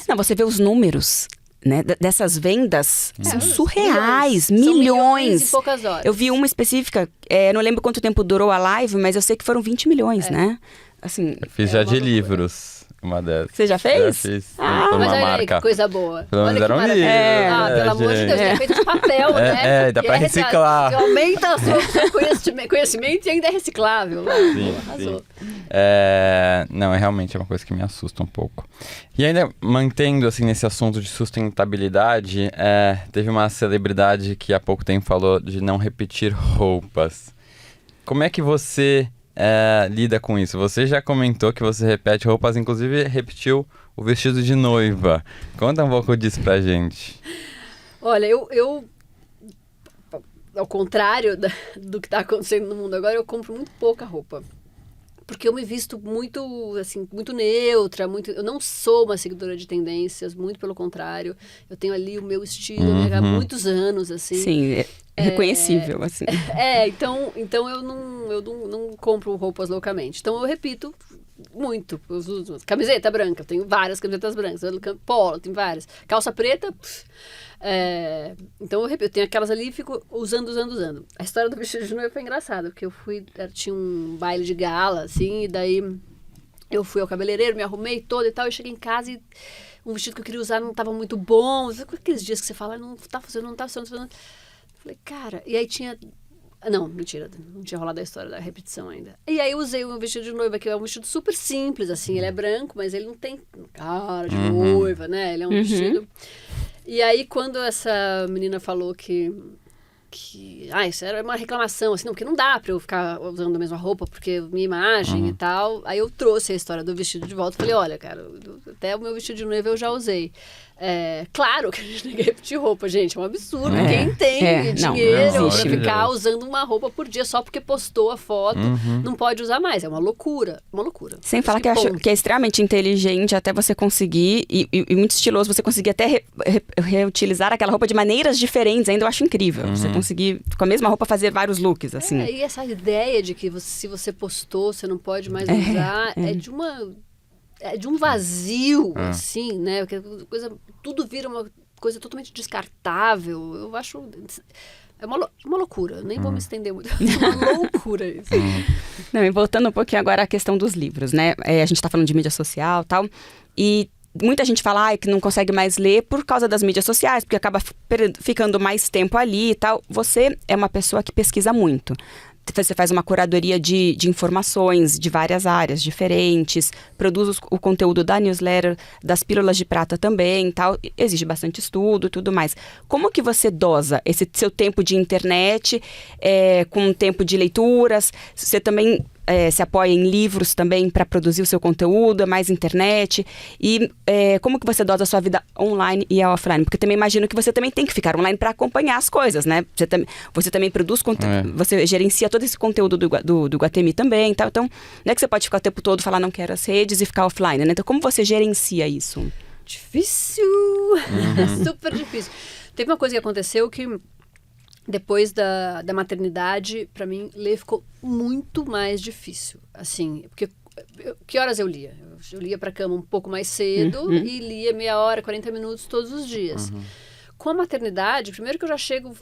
Não, você vê os números, né, dessas vendas, são surreais, milhões em poucas horas. Eu vi uma específica, não lembro quanto tempo durou a live, mas eu sei que foram 20 milhões, né? Assim, eu fiz já de livros. Uma dessas. Você já fez? Já fiz. Mas olha aí, que coisa boa. Pelo menos era um livro. Pelo amor de Deus, é feito de papel, né? Dá pra reciclar. Que aumenta o seu conhecimento e ainda é reciclável. Sim, arrasou. Não, realmente é uma coisa que me assusta um pouco. E ainda mantendo, assim, nesse assunto de sustentabilidade, teve uma celebridade que há pouco tempo falou de não repetir roupas. Como é que você... lida com isso? Você já comentou que você repete roupas, inclusive repetiu o vestido de noiva. Conta um pouco disso pra gente. Olha, eu ao contrário do que tá acontecendo no mundo agora, eu compro muito pouca roupa. Porque eu me visto muito, assim, muito neutra, eu não sou uma seguidora de tendências, muito pelo contrário. Eu tenho ali o meu estilo, há muitos anos, assim. Sim, é reconhecível, assim. Então eu não compro roupas loucamente. Então eu repito muito. Eu uso camiseta branca, eu tenho várias camisetas brancas. Polo, tenho várias. Calça preta, então eu repito, eu tenho aquelas ali e fico usando. A história do vestido de noiva foi engraçada, porque tinha um baile de gala, assim, e daí eu fui ao cabeleireiro, me arrumei toda e tal, e cheguei em casa e um vestido que eu queria usar não estava muito bom. Aqueles dias que você fala, não tá funcionando. Falei, cara, e aí tinha... Não, mentira, não tinha rolado a história da repetição ainda. E aí eu usei o meu vestido de noiva, que é um vestido super simples, assim, ele é branco, mas ele não tem cara de noiva, né? Ele é um vestido... E aí, quando essa menina falou que isso era uma reclamação, assim, não, porque não dá pra eu ficar usando a mesma roupa, porque minha imagem e tal. Aí eu trouxe a história do vestido de volta e falei, olha, cara, até o meu vestido de noiva eu já usei. Claro que a gente tem que repetir roupa, gente, é um absurdo. Quem tem dinheiro pra ficar usando uma roupa por dia só porque postou a foto, não pode usar mais. É uma loucura, Sem falar que acho que é extremamente inteligente até você conseguir, e muito estiloso, você conseguir até reutilizar aquela roupa de maneiras diferentes, ainda eu acho incrível. Você conseguir, com a mesma roupa, fazer vários looks, assim. E essa ideia de que se você postou, você não pode mais usar, é de um vazio, assim, né? Porque tudo vira uma coisa totalmente descartável. Eu acho... É uma loucura. Nem vou me estender muito. É uma loucura isso. Não, e voltando um pouquinho agora à questão dos livros, né? A gente tá falando de mídia social e tal. E muita gente fala que não consegue mais ler por causa das mídias sociais, porque acaba ficando mais tempo ali e tal. Você é uma pessoa que pesquisa muito. Você faz uma curadoria de informações de várias áreas diferentes, produz o conteúdo da newsletter, das pílulas de prata também, tal. Exige bastante estudo e tudo mais. Como que você dosa esse seu tempo de internet com o tempo de leituras? Você também se apoia em livros também para produzir o seu conteúdo, é mais internet? E como que você dosa a sua vida online e offline? Porque também imagino que você também tem que ficar online para acompanhar as coisas, né? Você também produz conteúdo, você gerencia todo esse conteúdo do Iguatemi também, tal. Então, não é que você pode ficar o tempo todo falar não quero as redes e ficar offline, né? Então, como você gerencia isso? Difícil! Super difícil. Teve uma coisa que aconteceu que depois da maternidade, pra mim, ler ficou muito mais difícil. Assim, porque que horas eu lia? Eu lia pra cama um pouco mais cedo e lia meia hora, 40 minutos todos os dias. Com a maternidade, primeiro que eu já chego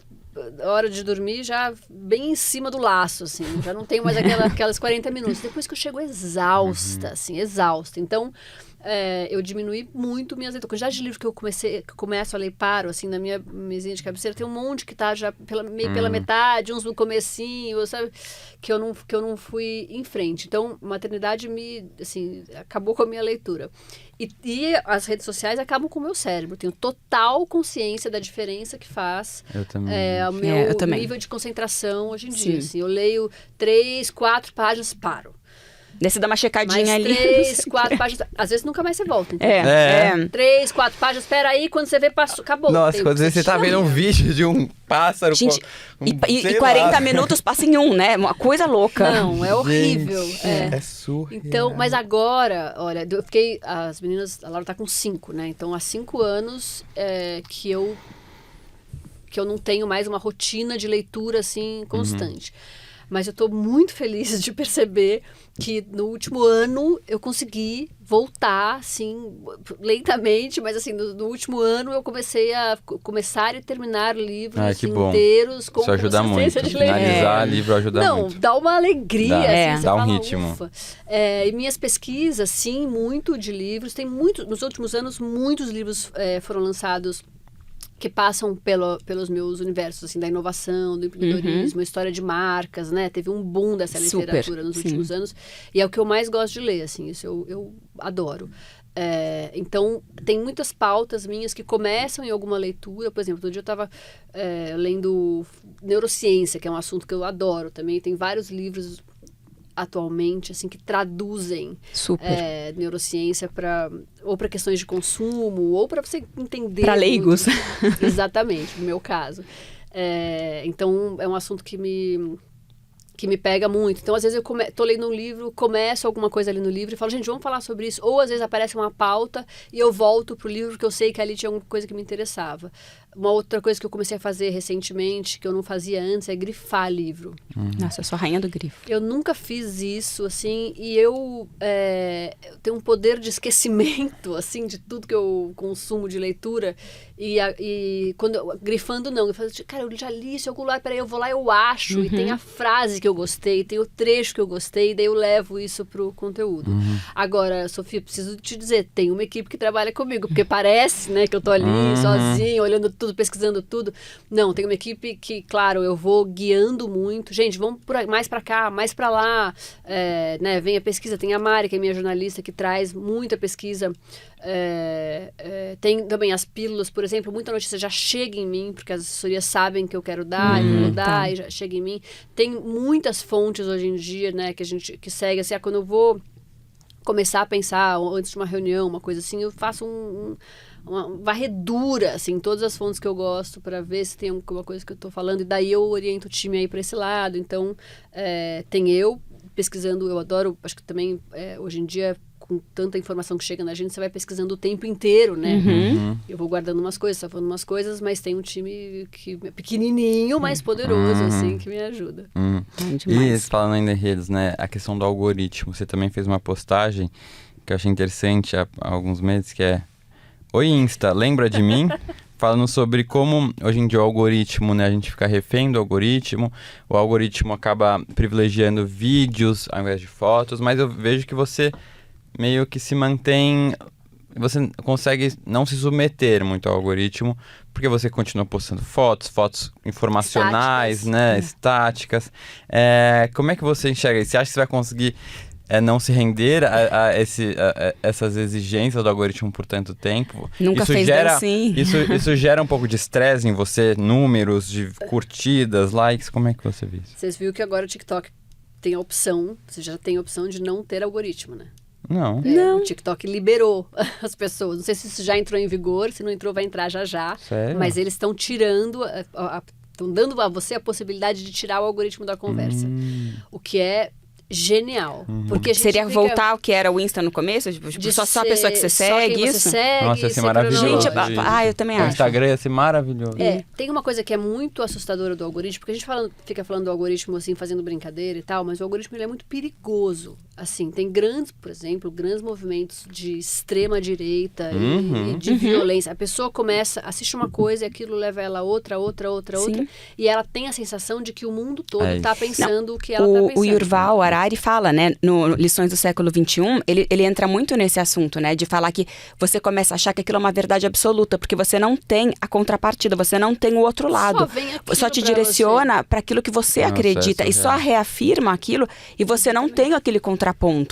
a hora de dormir já bem em cima do laço, assim. Já não tenho mais aquelas 40 minutos. Depois que eu chego exausta, assim, exausta. Então, eu diminuí muito minhas leituras. A quantidade de livros que eu começo a ler e paro, assim, na minha mesinha de cabeceira, tem um monte que tá já meio pela metade, uns no comecinho, sabe? Que eu não fui em frente. Então, maternidade acabou com a minha leitura. E as redes sociais acabam com o meu cérebro. Eu tenho total consciência da diferença que faz o meu nível de concentração hoje em dia. Assim, eu leio 3, 4 páginas, paro. Daí você dá uma checadinha mais ali. 3, 4 páginas. Às vezes nunca mais você volta. Então. É. 3, 4 páginas, espera aí, quando você vê, passou, acabou. Nossa, às vezes você tá vendo um vídeo de um pássaro. Gente, e sei 40 lá. minutos passa em um, né? Uma coisa louca. Não, é horrível. Gente, é. É surreal. Então, mas agora, olha, eu fiquei. As meninas, a Laura tá com 5, né? Então, há 5 anos que eu não tenho mais uma rotina de leitura assim constante. Mas eu tô muito feliz de perceber que no último ano eu consegui voltar, assim, lentamente, mas assim, no último ano eu comecei a começar e terminar livros Que bom. inteiros com Isso ajuda muito. consistência de leitura. Finalizar livro ajuda Não, muito. dá uma alegria, Dá, assim, você dá um fala, ritmo. ufa. E minhas pesquisas, sim, muito de livros. Tem muito, nos últimos anos, muitos livros foram lançados que passam pelos meus universos, assim, da inovação, do empreendedorismo, história de marcas, né? Teve um boom dessa literatura nos últimos anos. E é o que eu mais gosto de ler, assim, isso eu adoro. Então, tem muitas pautas minhas que começam em alguma leitura. Por exemplo, outro dia eu estava lendo neurociência, que é um assunto que eu adoro também. Tem vários livros atualmente, assim, que traduzem neurociência ou para questões de consumo, ou para você entender... Para leigos. Exatamente, no meu caso. Então, é um assunto que me pega muito. Então, às vezes, eu tô lendo um livro, começo alguma coisa ali no livro e falo, gente, vamos falar sobre isso. Ou, às vezes, aparece uma pauta e eu volto pro livro porque eu sei que ali tinha alguma coisa que me interessava. Uma outra coisa que eu comecei a fazer recentemente, que eu não fazia antes, é grifar livro. Nossa, eu sou a rainha do grifo. Eu nunca fiz isso, assim, e eu tenho um poder de esquecimento, assim, de tudo que eu consumo de leitura. E quando grifando, não. Eu falo, cara, eu já li isso em algum lugar, peraí, eu vou lá, eu acho, e tem a frase que eu gostei, tem o trecho que eu gostei, daí eu levo isso pro conteúdo. Agora, Sofia, preciso te dizer, tem uma equipe que trabalha comigo, porque parece, né, que eu tô ali sozinha, olhando tudo, pesquisando tudo. Não, tem uma equipe que, claro, eu vou guiando muito. Gente, vamos mais pra cá, mais pra lá. Né, vem a pesquisa, tem a Mari, que é minha jornalista, que traz muita pesquisa. Tem também as pílulas, por exemplo, muita notícia já chega em mim, porque as assessorias sabem que eu quero dar, e vou dar, e já chega em mim. Tem muitas fontes hoje em dia, né, que a gente que segue, assim, quando eu vou começar a pensar, antes de uma reunião, uma coisa assim, eu faço uma varredura, assim, todas as fontes que eu gosto para ver se tem alguma coisa que eu tô falando, e daí eu oriento o time aí para esse lado. Então, tem eu pesquisando, eu adoro, acho que também, hoje em dia, com tanta informação que chega na gente, você vai pesquisando o tempo inteiro, né? Eu vou guardando umas coisas, salvando umas coisas, mas tem um time que é pequenininho, mas poderoso, assim, que me ajuda. Demais. E falando ainda em redes, né? A questão do algoritmo. Você também fez uma postagem que eu achei interessante há alguns meses, que é: Oi, Insta, lembra de mim? Falando sobre como hoje em dia o algoritmo, né? A gente fica refém do algoritmo. O algoritmo acaba privilegiando vídeos ao invés de fotos, mas eu vejo que você meio que se mantém... Você consegue não se submeter muito ao algoritmo, porque você continua postando fotos informacionais, estáticas, né? Estáticas. Como é que você enxerga isso? Você acha que você vai conseguir não se render a essas exigências do algoritmo por tanto tempo? Nunca isso fez gera, assim. Isso gera um pouco de estresse em você? Números de curtidas, likes? Como é que você vê isso? Vocês viram que agora o TikTok tem a opção, você já tem a opção de não ter algoritmo, né? Não. O TikTok liberou as pessoas. Não sei se isso já entrou em vigor, se não entrou vai entrar já. Sério? Mas eles estão tirando, estão dando a você a possibilidade de tirar o algoritmo da conversa. O que é genial. Porque a gente Seria fica voltar ao que era o Insta no começo? Tipo, só a pessoa que você segue, quem isso? Você segue, Nossa, ia ser ser maravilhoso. Gente, cronológico. eu também O acho. Instagram ia ser maravilhoso. Tem uma coisa que é muito assustadora do algoritmo, porque a gente fica falando do algoritmo assim, fazendo brincadeira e tal, mas o algoritmo ele é muito perigoso. Assim, tem por exemplo, grandes movimentos de extrema direita e de violência. A pessoa assiste uma coisa e aquilo leva ela a outra, e ela tem a sensação de que o mundo todo está pensando o que ela está pensando. O Yuval Harari fala, né, no Lições do Século XXI, ele entra muito nesse assunto, né, de falar que você começa a achar que aquilo é uma verdade absoluta, porque você não tem a contrapartida, você não tem o outro lado. Só te direciona para aquilo que você acredita, e só reafirma aquilo, e você não tem aquele contraponto,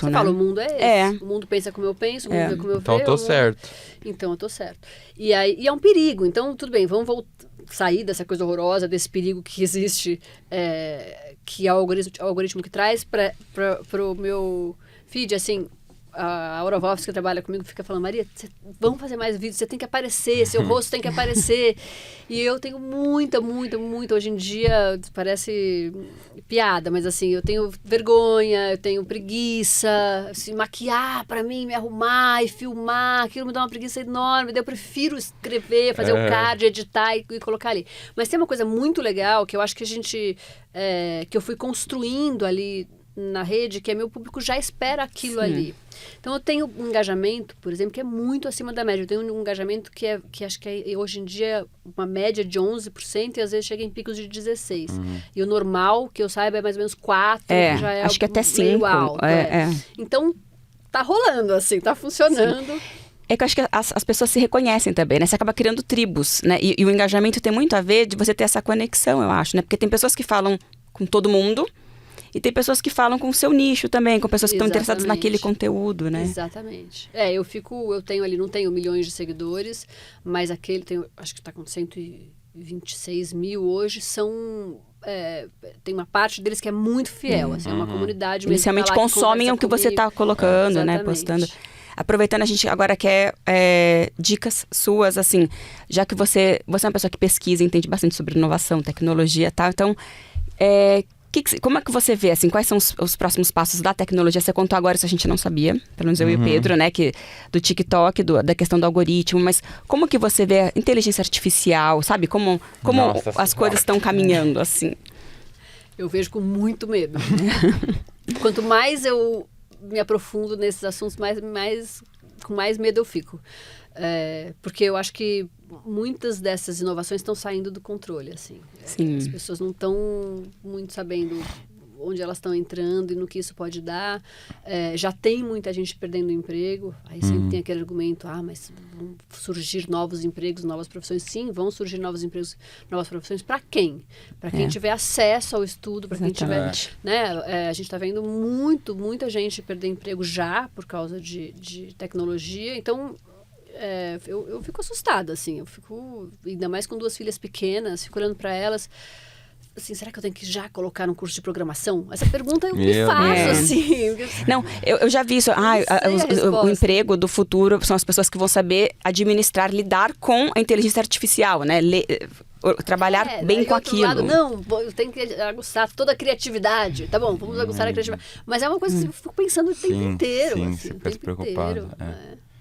você né? fala, o mundo é esse. O mundo pensa como eu penso, o mundo vê como eu vejo. Então eu tô certo. Então eu tô certo. E é um perigo. Então, tudo bem, vamos sair dessa coisa horrorosa, desse perigo que existe, que é o algoritmo que traz para feed, assim, a Aura Wolfs, que trabalha comigo, fica falando, Maria, vamos fazer mais vídeos, você tem que aparecer, seu rosto tem que aparecer. E eu tenho muita, hoje em dia, parece piada, mas assim, eu tenho vergonha, eu tenho preguiça, se maquiar pra mim, me arrumar e filmar, aquilo me dá uma preguiça enorme, daí eu prefiro escrever, fazer o card, editar e colocar ali. Mas tem uma coisa muito legal, que eu acho que que eu fui construindo ali na rede, que é meu público já espera aquilo ali. Então eu tenho um engajamento, por exemplo, que é muito acima da média. Eu tenho um engajamento que acho que é hoje em dia uma média de 11% e às vezes chega em picos de 16%. E o normal, que eu saiba, é mais ou menos 4%, já é acho que até 5%. Alto, Então tá rolando, assim, tá funcionando. Sim. É que eu acho que as pessoas se reconhecem também, né? Você acaba criando tribos, né? E o engajamento tem muito a ver de você ter essa conexão, eu acho, né? Porque tem pessoas que falam com todo mundo, e tem pessoas que falam com o seu nicho também, com pessoas que estão interessadas naquele conteúdo, né? Exatamente. Eu tenho ali, não tenho milhões de seguidores, mas acho que está com 126 mil hoje, tem uma parte deles que é muito fiel, assim, é uma comunidade mesmo. Eles realmente consomem o que você está colocando, né? Postando. Aproveitando, a gente agora quer dicas suas, assim, já que você é uma pessoa que pesquisa, entende bastante sobre inovação, tecnologia e tal, então, como é que você vê, assim, quais são os próximos passos da tecnologia? Você contou agora, isso a gente não sabia, pelo menos eu e o Pedro, né, do TikTok, da questão do algoritmo, mas como que você vê a inteligência artificial, sabe? Como as coisas estão caminhando, assim? Eu vejo com muito medo. Quanto mais eu me aprofundo nesses assuntos, com mais medo eu fico. Porque eu acho que muitas dessas inovações estão saindo do controle, assim. Sim. As pessoas não estão muito sabendo onde elas estão entrando e no que isso pode dar. Já tem muita gente perdendo emprego. Aí sempre tem aquele argumento, mas vão surgir novos empregos, novas profissões. Sim, vão surgir novos empregos, novas profissões. Para quem? Para quem tiver acesso ao estudo, para quem tiver... Né? A gente está vendo muita gente perder emprego já por causa de tecnologia. Então... eu fico assustada, assim, ainda mais com 2 filhas pequenas, fico olhando para elas, assim, será que eu tenho que já colocar um curso de programação? Essa pergunta eu me faço, assim. Não, eu já vi isso, o emprego do futuro são as pessoas que vão saber lidar com a inteligência artificial, né, trabalhar bem com aquilo. Lado, não, eu tenho que aguçar toda a criatividade, tá bom, vamos aguçar a criatividade, mas é uma coisa que eu fico pensando o tempo inteiro. Sim, assim, você fica preocupado.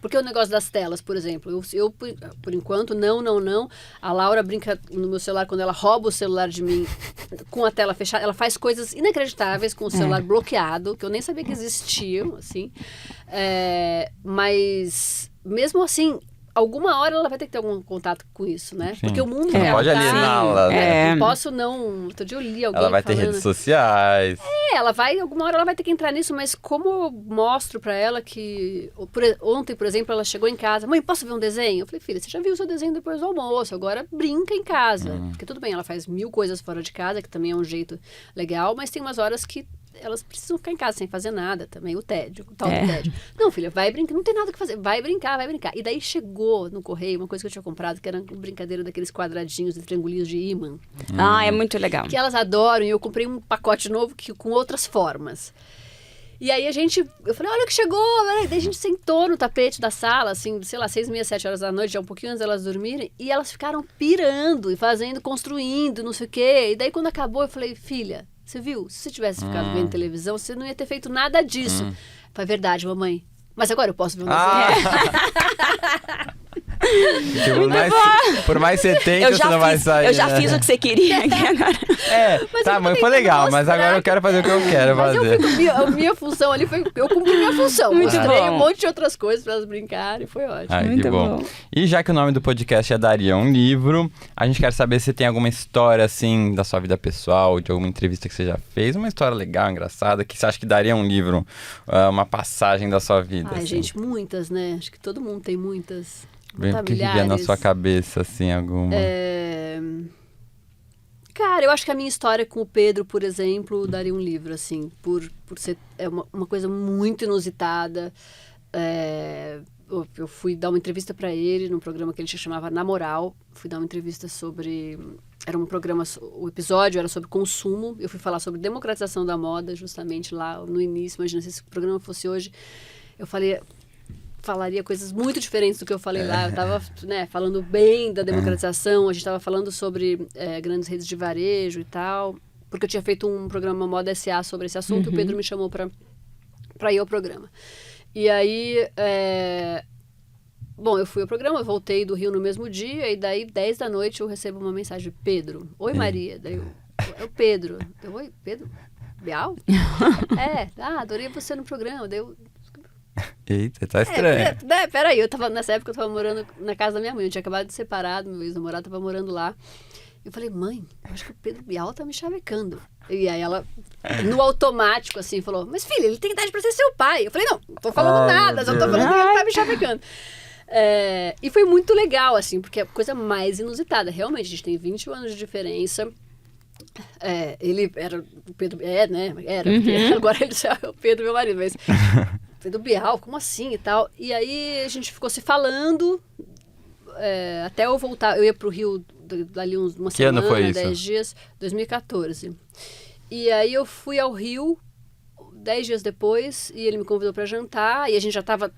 Porque o negócio das telas, por exemplo, eu por enquanto, não. A Laura brinca no meu celular, quando ela rouba o celular de mim com a tela fechada, ela faz coisas inacreditáveis com o celular bloqueado, que eu nem sabia que existiam, assim. Mas, mesmo assim, alguma hora ela vai ter que ter algum contato com isso, né? Sim. Porque o mundo não pode aliená-la, né? Não posso não... Outro dia eu li alguém ela vai ter redes sociais. Alguma hora ela vai ter que entrar nisso, mas como eu mostro pra ela que... Ontem, por exemplo, ela chegou em casa, mãe, posso ver um desenho? Eu falei, filha, você já viu o seu desenho depois do almoço, agora brinca em casa. Porque tudo bem, ela faz 1000 coisas fora de casa, que também é um jeito legal, mas tem umas horas que elas precisam ficar em casa sem fazer nada também, o tédio, o tal do tédio. Não, filha, vai brincar, não tem nada que fazer, vai brincar. E daí chegou no correio uma coisa que eu tinha comprado, que era uma brincadeira daqueles quadradinhos e triangulinhos de ímã. É muito legal. Que elas adoram, e eu comprei um pacote novo com outras formas. E aí eu falei, olha o que chegou, daí a gente sentou no tapete da sala, assim, sei lá, 6h30, 7 horas da noite, já um pouquinho antes delas dormirem, e elas ficaram pirando, e construindo, não sei o quê. E daí quando acabou, eu falei, filha, você viu? Se você tivesse ficado vendo televisão, você não ia ter feito nada disso. Foi verdade, mamãe. Mas agora eu posso ver um por mais 70 você não vai sair. Eu já fiz o que você queria aqui agora. Mas foi legal, mas agora eu quero fazer o que eu quero fazer. A minha função ali foi... Eu cumpri minha função. Mostrei um monte de outras coisas pra elas brincarem. Foi ótimo. Muito bom. E já que o nome do podcast é Daria um Livro, a gente quer saber se tem alguma história, assim, da sua vida pessoal, de alguma entrevista que você já fez, uma história legal, engraçada, que você acha que daria um livro, uma passagem da sua vida. Ai, assim. gente, muitas, né? Acho que todo mundo tem muitas. O que vier na sua cabeça, assim, alguma? Cara, eu acho que a minha história com o Pedro, por exemplo, daria um livro, assim, por ser uma coisa muito inusitada. eu fui dar uma entrevista para ele num programa que ele chamava Na Moral. Fui dar uma entrevista sobre... Era um programa... O episódio era sobre consumo. Eu fui falar sobre democratização da moda, justamente lá no início. Imagina, se esse programa fosse hoje, eu falaria coisas muito diferentes do que eu falei lá. Eu estava falando bem da democratização, a gente estava falando sobre grandes redes de varejo e tal, porque eu tinha feito um programa Moda S.A. sobre esse assunto, e o Pedro me chamou para ir ao programa. E aí, eu fui ao programa, voltei do Rio no mesmo dia, e daí, 10 da noite, eu recebo uma mensagem: Pedro, oi Maria. Daí é o Pedro. Oi, Pedro? Bial? Adorei você no programa. Daí eu... Eita, tá estranho. Peraí, nessa época eu tava morando na casa da minha mãe. Eu tinha acabado de separar, meu ex-namorado tava morando lá. Eu falei: mãe, eu acho que o Pedro Bial tá me chavecando. E aí ela, no automático, assim, falou: mas filha, ele tem idade pra ser seu pai. Eu falei: não tô falando nada, só tô falando que ele tá me chavecando. E foi muito legal, assim, porque é a coisa mais inusitada. Realmente, a gente tem 21 anos de diferença. Ele era o Pedro... né? Era, porque agora ele é o Pedro, meu marido, mas... Pedro Bial, como assim e tal? E aí a gente ficou se falando até eu voltar. Eu ia pro Rio dali uma que ano foi isso? 10 dias, 2014. E aí eu fui ao Rio 10 dias depois e ele me convidou para jantar e a gente já tava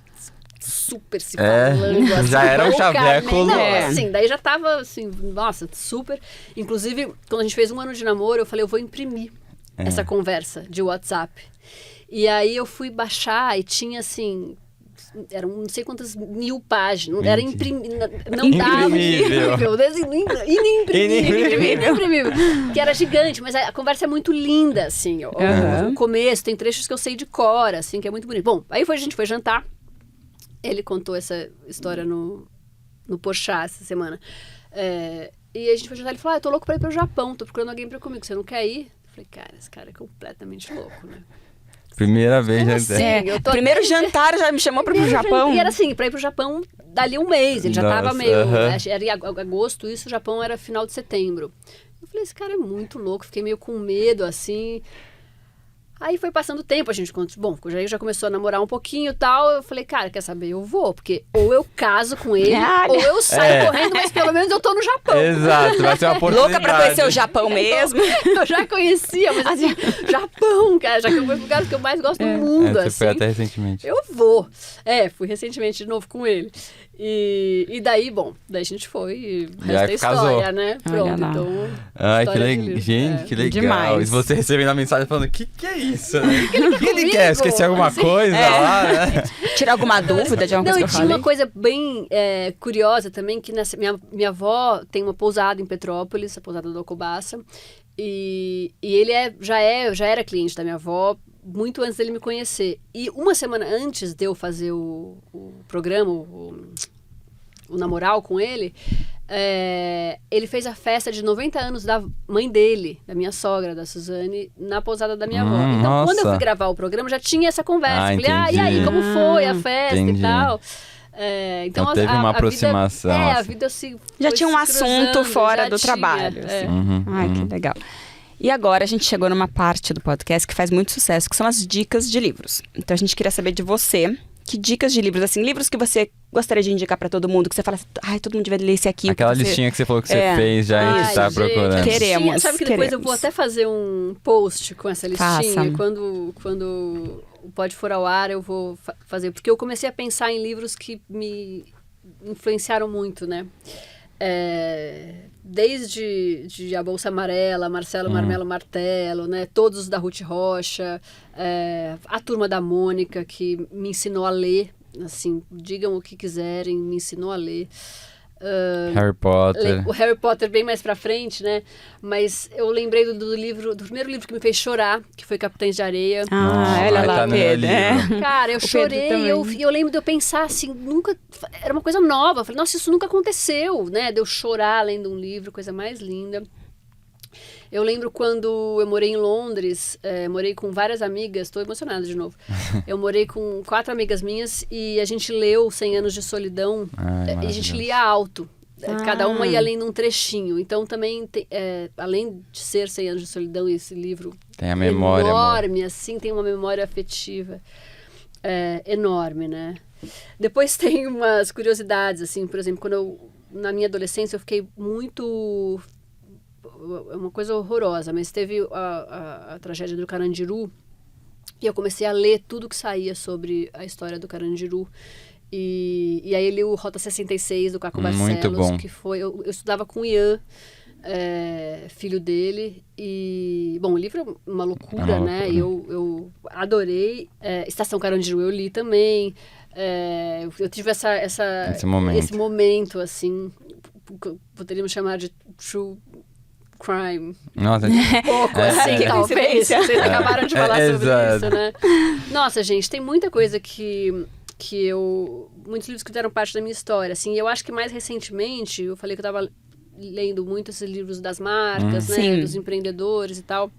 super se falando. Assim, já era um chaveco. Assim, daí já tava assim, nossa, super. Inclusive, quando a gente fez 1 ano de namoro, eu falei: eu vou imprimir essa conversa de WhatsApp. E aí eu fui baixar e tinha assim, eram não sei quantas mil páginas, era não dava, inimprimível, que era gigante, mas a conversa é muito linda, assim, o começo, tem trechos que eu sei de cor, assim, que é muito bonito. Bom, aí a gente foi jantar, ele contou essa história no Porchat essa semana, e a gente foi jantar, ele falou: eu tô louco pra ir pro Japão, tô procurando alguém pra ir comigo, você não quer ir? Eu falei: cara, esse cara é completamente louco, né? Primeira vez primeiro jantar já me chamou para ir pro Japão. E era assim, para ir pro Japão dali 1 mês. Ele já tava meio... Era em agosto, isso, o Japão era final de setembro. Eu falei: esse cara é muito louco. Fiquei meio com medo, assim. Aí foi passando o tempo, a gente... Bom, o já começou a namorar um pouquinho e tal. Eu falei: cara, quer saber? Eu vou. Porque ou eu caso com ele, ou eu saio correndo, mas pelo menos eu tô no Japão. Exato, vai ser uma oportunidade. Louca pra conhecer o Japão mesmo. Eu já conhecia, mas assim, Japão, cara. Já que eu fui pro lugar que eu mais gosto do mundo, Você assim. foi até recentemente. Eu vou. Fui recentemente de novo com ele. E daí, bom, daí a gente foi e o resto é história, casou. né? Pronto, então... Ai, que legal. Gente, que legal. Demais. E você recebendo a mensagem falando: que é isso? O que ele quer? Esquecer alguma coisa lá, né? Tirar alguma dúvida de alguma coisa que eu tinha falei? uma coisa bem curiosa também, que minha avó tem uma pousada em Petrópolis, a pousada do Alcobaça, e ele já era cliente da minha avó muito antes dele me conhecer. E 1 semana antes de eu fazer o programa, o Namoral com ele, ele fez a festa de 90 anos da mãe dele, da minha sogra, da Suzane, na pousada da minha avó. Então, quando eu fui gravar o programa, já tinha essa conversa. Falei: e aí, como foi a festa e tal? Então teve uma aproximação. A vida se já tinha um assunto fora do trabalho. Ai, que legal. E agora a gente chegou numa parte do podcast que faz muito sucesso, que são as dicas de livros. Então a gente queria saber de você, que dicas de livros, assim, livros que você gostaria de indicar pra todo mundo, que você fala assim: ai, todo mundo devia ler esse aqui. Aquela listinha que você falou que você fez já e está procurando. Queremos. Sabe que depois eu vou até fazer um post com essa listinha. Quando o Pode For ao Ar eu vou fazer, porque eu comecei a pensar em livros que me influenciaram muito, né? Desde A Bolsa Amarela, Marcelo Marmelo Martelo, né? Todos os da Ruth Rocha, A Turma da Mônica, que me ensinou a ler, assim, digam o que quiserem, me ensinou a ler. Harry Potter. O Harry Potter bem mais pra frente, né? Mas eu lembrei do primeiro livro que me fez chorar, que foi Capitães de Areia. Olha lá, Pedro. Cara, eu chorei e eu lembro de eu pensar assim, era uma coisa nova. Eu falei: nossa, isso nunca aconteceu, né? De eu chorar lendo um livro, coisa mais linda. Eu lembro quando eu morei em Londres, morei com várias amigas, estou emocionada de novo. Eu morei com 4 amigas minhas e a gente leu 100 Anos de Solidão e a gente lia alto. Cada uma ia lendo um trechinho. Então também, além de ser 100 Anos de Solidão, esse livro tem a memória enorme, assim, tem uma memória afetiva enorme, né? Depois tem umas curiosidades, assim, por exemplo, na minha adolescência eu fiquei muito... É uma coisa horrorosa, mas teve a tragédia do Carandiru e eu comecei a ler tudo que saía sobre a história do Carandiru. E aí eu li o Rota 66 do Caco Barcelos, que foi... Eu estudava com o Ian, filho dele, e... Bom, o livro é uma loucura, né? E eu adorei. Estação Carandiru eu li também. Eu tive esse momento, assim, poderíamos chamar de true crime. Nossa, pouco, assim, talvez. Vocês acabaram de falar sobre isso, né? Nossa, gente, tem muita coisa muitos livros que fizeram parte da minha história, assim, e eu acho que mais recentemente, eu falei que eu estava lendo muito esses livros das marcas, né, dos empreendedores e tal.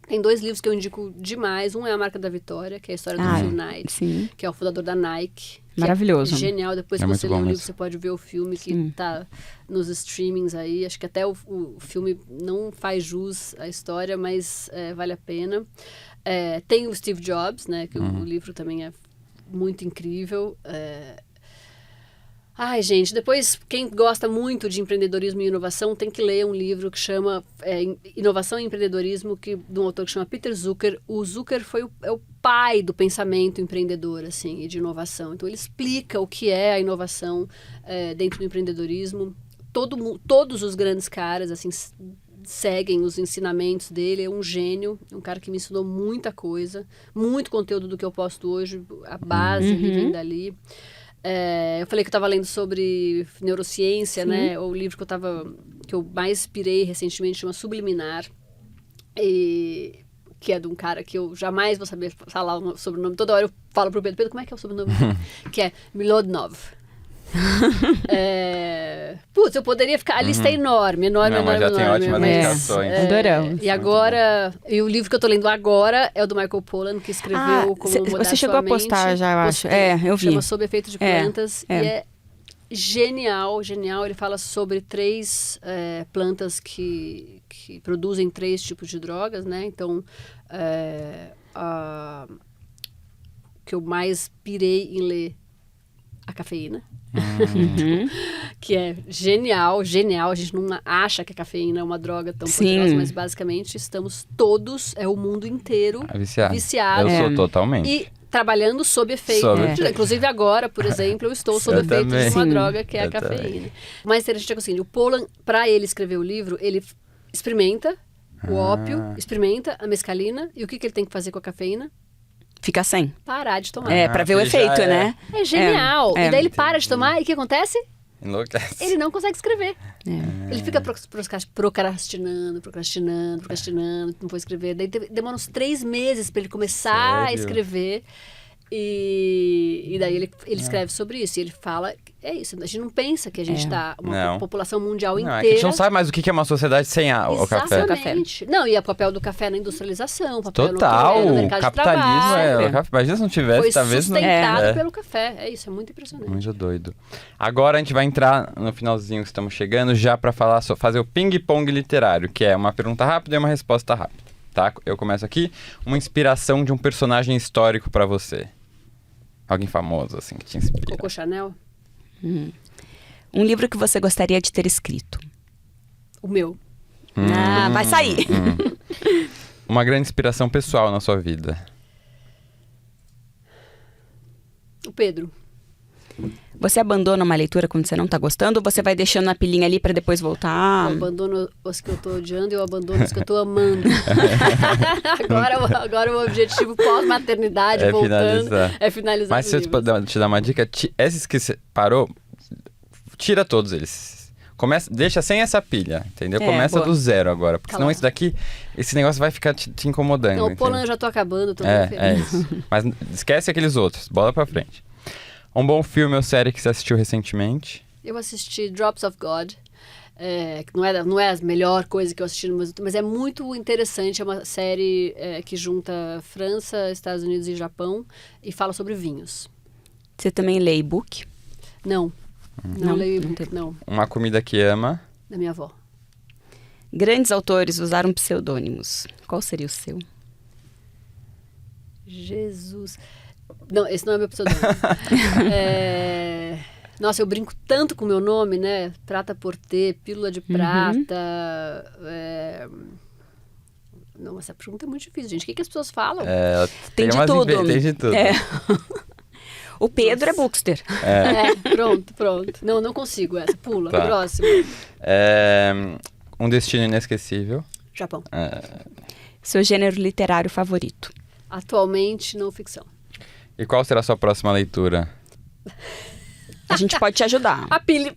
Tem 2 livros que eu indico demais. Um é A Marca da Vitória, que é a história do Phil Knight, que é o fundador da Nike. Maravilhoso. É genial. Depois que você lê o livro, você pode ver o filme que tá nos streamings aí. Acho que até o filme não faz jus à história, mas vale a pena. Tem o Steve Jobs, né, que o livro também é muito incrível. Ai, gente, depois, quem gosta muito de empreendedorismo e inovação tem que ler um livro que chama Inovação e Empreendedorismo, de um autor que chama Peter Zucker. O Zucker é o pai do pensamento empreendedor, assim, e de inovação. Então, ele explica o que é a inovação dentro do empreendedorismo. Todos os grandes caras, assim, seguem os ensinamentos dele. É um gênio, é um cara que me ensinou muita coisa, muito conteúdo do que eu posto hoje, a base vem dali. Eu falei que eu estava lendo sobre neurociência, né? O livro que eu mais pirei recentemente chama Subliminar, que é de um cara que eu jamais vou saber falar o sobrenome. Toda hora eu falo pro Pedro, como é que é o sobrenome? Que é Milodnov. Putz, eu poderia ficar... A lista é enorme. Mas já tem ótimas indicações. Adoramos. E agora... E o livro que eu tô lendo agora é o do Michael Pollan, que escreveu Como Mudar Você chegou Sua a postar Mente. já, eu acho. Eu vi. Chama Sob Efeito de Plantas. E é genial. Ele fala sobre 3 plantas que produzem 3 tipos de drogas, né? Então, o que eu mais pirei em ler, a cafeína. Que é genial. A gente não acha que a cafeína é uma droga tão poderosa, mas basicamente estamos todos, o mundo inteiro viciado. Eu sou totalmente. E trabalhando sob efeito. Inclusive agora, por exemplo, eu estou sob efeito de uma droga que é a cafeína. O mais interessante é que assim, o Pollan, para ele escrever o livro, ele experimenta o ópio, experimenta a mescalina, e o que ele tem que fazer com a cafeína? Fica sem. Parar de tomar. Pra ver o efeito, né? É genial. E daí ele para de tomar e o que acontece? Enlouquece. Ele não consegue escrever. Ele fica procrastinando, não foi escrever. Daí demora uns 3 meses para ele começar a escrever. E daí ele escreve sobre isso. E ele fala, isso, a gente não pensa que a gente está, uma população mundial inteira... É que a gente não sabe mais o que é uma sociedade sem o café. Exatamente. Não, e o papel do café na industrialização, o papel no mercado capitalismo de trabalho. Imagina se não tivesse, talvez não... Foi sustentado pelo café. É isso, é muito impressionante. Muito doido. Agora a gente vai entrar no finalzinho que estamos chegando, já para fazer o ping-pong literário, que é uma pergunta rápida e uma resposta rápida. Tá? Eu começo aqui. Uma inspiração de um personagem histórico para você. Alguém famoso, assim, que te inspira. Coco Chanel? Um livro que você gostaria de ter escrito? O meu. Vai sair. Uma grande inspiração pessoal na sua vida? O Pedro. Você abandona uma leitura quando você não tá gostando ou você vai deixando na pilhinha ali pra depois voltar? Eu abandono os que eu tô odiando e eu abandono os que eu tô amando. agora o objetivo pós-maternidade, voltando, é finalizar. Mas se eu te dar uma dica, esses que você parou, tira todos eles. Deixa sem essa pilha, entendeu? Começa do zero agora, porque senão esse negócio vai ficar te incomodando. Não, o Pollan eu já tô acabando, tô muito feliz. É isso. Mas esquece aqueles outros, bola pra frente. Um bom filme ou série que você assistiu recentemente? Eu assisti Drops of God, que não é a melhor coisa que eu assisti, mas é muito interessante. É uma série que junta França, Estados Unidos e Japão e fala sobre vinhos. Você também lê e-book? Não leio e-book, não. Uma comida que ama? Da minha avó. Grandes autores usaram pseudônimos. Qual seria o seu? Jesus... Não, esse não é meu pseudônimo. Nossa, eu brinco tanto com o meu nome, né? Prata Porter, Pílula de Prata. Não, essa pergunta é muito difícil, gente. O que as pessoas falam? Tem de tudo. Tem de tudo. O Pedro é Bookster. Pronto. Não consigo essa. Pula. Tá. Próximo. Um destino inesquecível. Japão. Seu gênero literário favorito? Atualmente, não ficção. E qual será a sua próxima leitura? A gente pode te ajudar.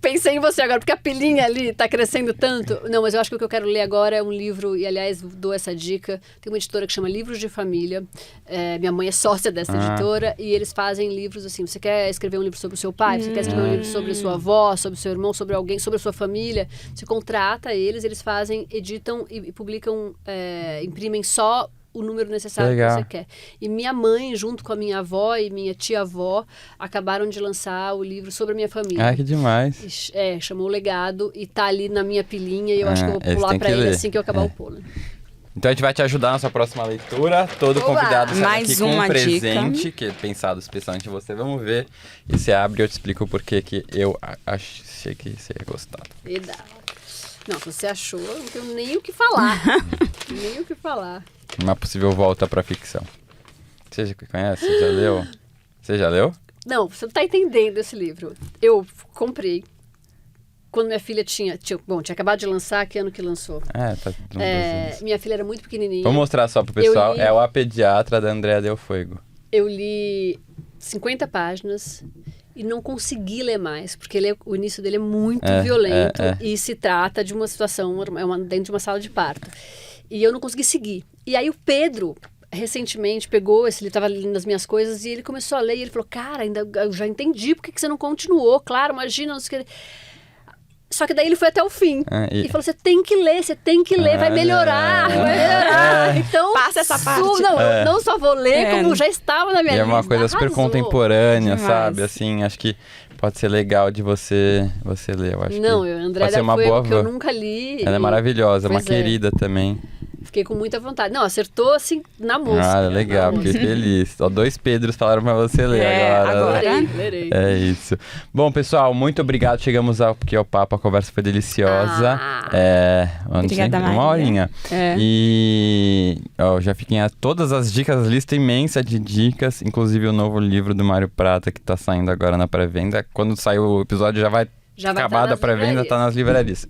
Pensei em você agora, porque a pilinha ali tá crescendo tanto. Não, mas eu acho que o que eu quero ler agora é um livro, e aliás, dou essa dica. Tem uma editora que chama Livros de Família. Minha mãe é sócia dessa editora, e eles fazem livros assim. Você quer escrever um livro sobre o seu pai? Você quer escrever um livro sobre a sua avó, sobre o seu irmão, sobre alguém, sobre a sua família? Você contrata eles fazem, editam e publicam, imprimem só o número necessário que você quer. E minha mãe, junto com a minha avó e minha tia-avó, acabaram de lançar o livro sobre a minha família. Ah, que demais. Chamou O Legado e tá ali na minha pilinha e eu acho que eu vou pular pra ele assim que eu acabar o pulo. Então a gente vai te ajudar na sua próxima leitura. Todo convidado sai aqui com um presente, que é pensado especialmente em você. Vamos ver. E você abre e eu te explico o porquê que eu achei que você ia gostar. Não, se você achou, eu não tenho nem o que falar. Nem o que falar. Uma possível volta pra ficção. Você já conhece? Você já leu? Você já leu? Não, você não tá entendendo esse livro. Eu comprei quando minha filha tinha acabado de lançar. Que ano que lançou? Minha filha era muito pequenininha. Vou mostrar só pro pessoal. É o A Pediatra, da Andrea Del Fuego. Eu li 50 páginas e não consegui ler mais, porque o início dele é muito violento e se trata de uma situação, dentro de uma sala de parto. E eu não consegui seguir. E aí o Pedro, recentemente, pegou esse livro, estava lendo as minhas coisas, e ele começou a ler, e ele falou, cara, eu já entendi, por que você não continuou? Claro, imagina, não sei o que... Só que daí ele foi até o fim. E falou, você tem que ler, vai melhorar. Então, passa essa parte. Eu não só vou ler, como já estava na minha lista. E é uma coisa super contemporânea, sabe? Assim, acho que pode ser legal de você ler, eu acho. André Del Fuego, que eu nunca li. Ela é maravilhosa, uma querida também. Fiquei com muita vontade. Não, acertou assim na mosca. Legal, fiquei feliz. 2 Pedros falaram pra você ler agora. Lerei. É isso. Bom, pessoal, muito obrigado. Chegamos aqui ao papo, a conversa foi deliciosa. Obrigada, Maria. Uma horinha. E já fiquem todas as dicas, lista imensa de dicas, inclusive o novo livro do Mário Prata, que tá saindo agora na pré-venda. Quando sair o episódio já vai acabar da pré-venda, tá nas livrarias.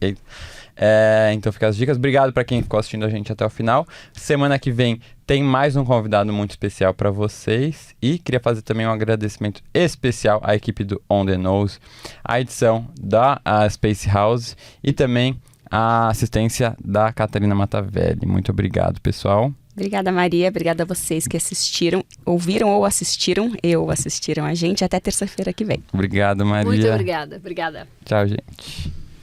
Então fica as dicas. Obrigado para quem ficou assistindo a gente até o final. Semana que vem tem mais um convidado muito especial para vocês. E queria fazer também um agradecimento especial à equipe do On The Nose, a edição da Space House e também a assistência da Catarina Matavelli. Muito obrigado, pessoal. Obrigada, Maria. Obrigada a vocês que ouviram ou assistiram a gente. Até terça-feira que vem. Obrigado, Maria. Muito obrigada. Tchau, gente.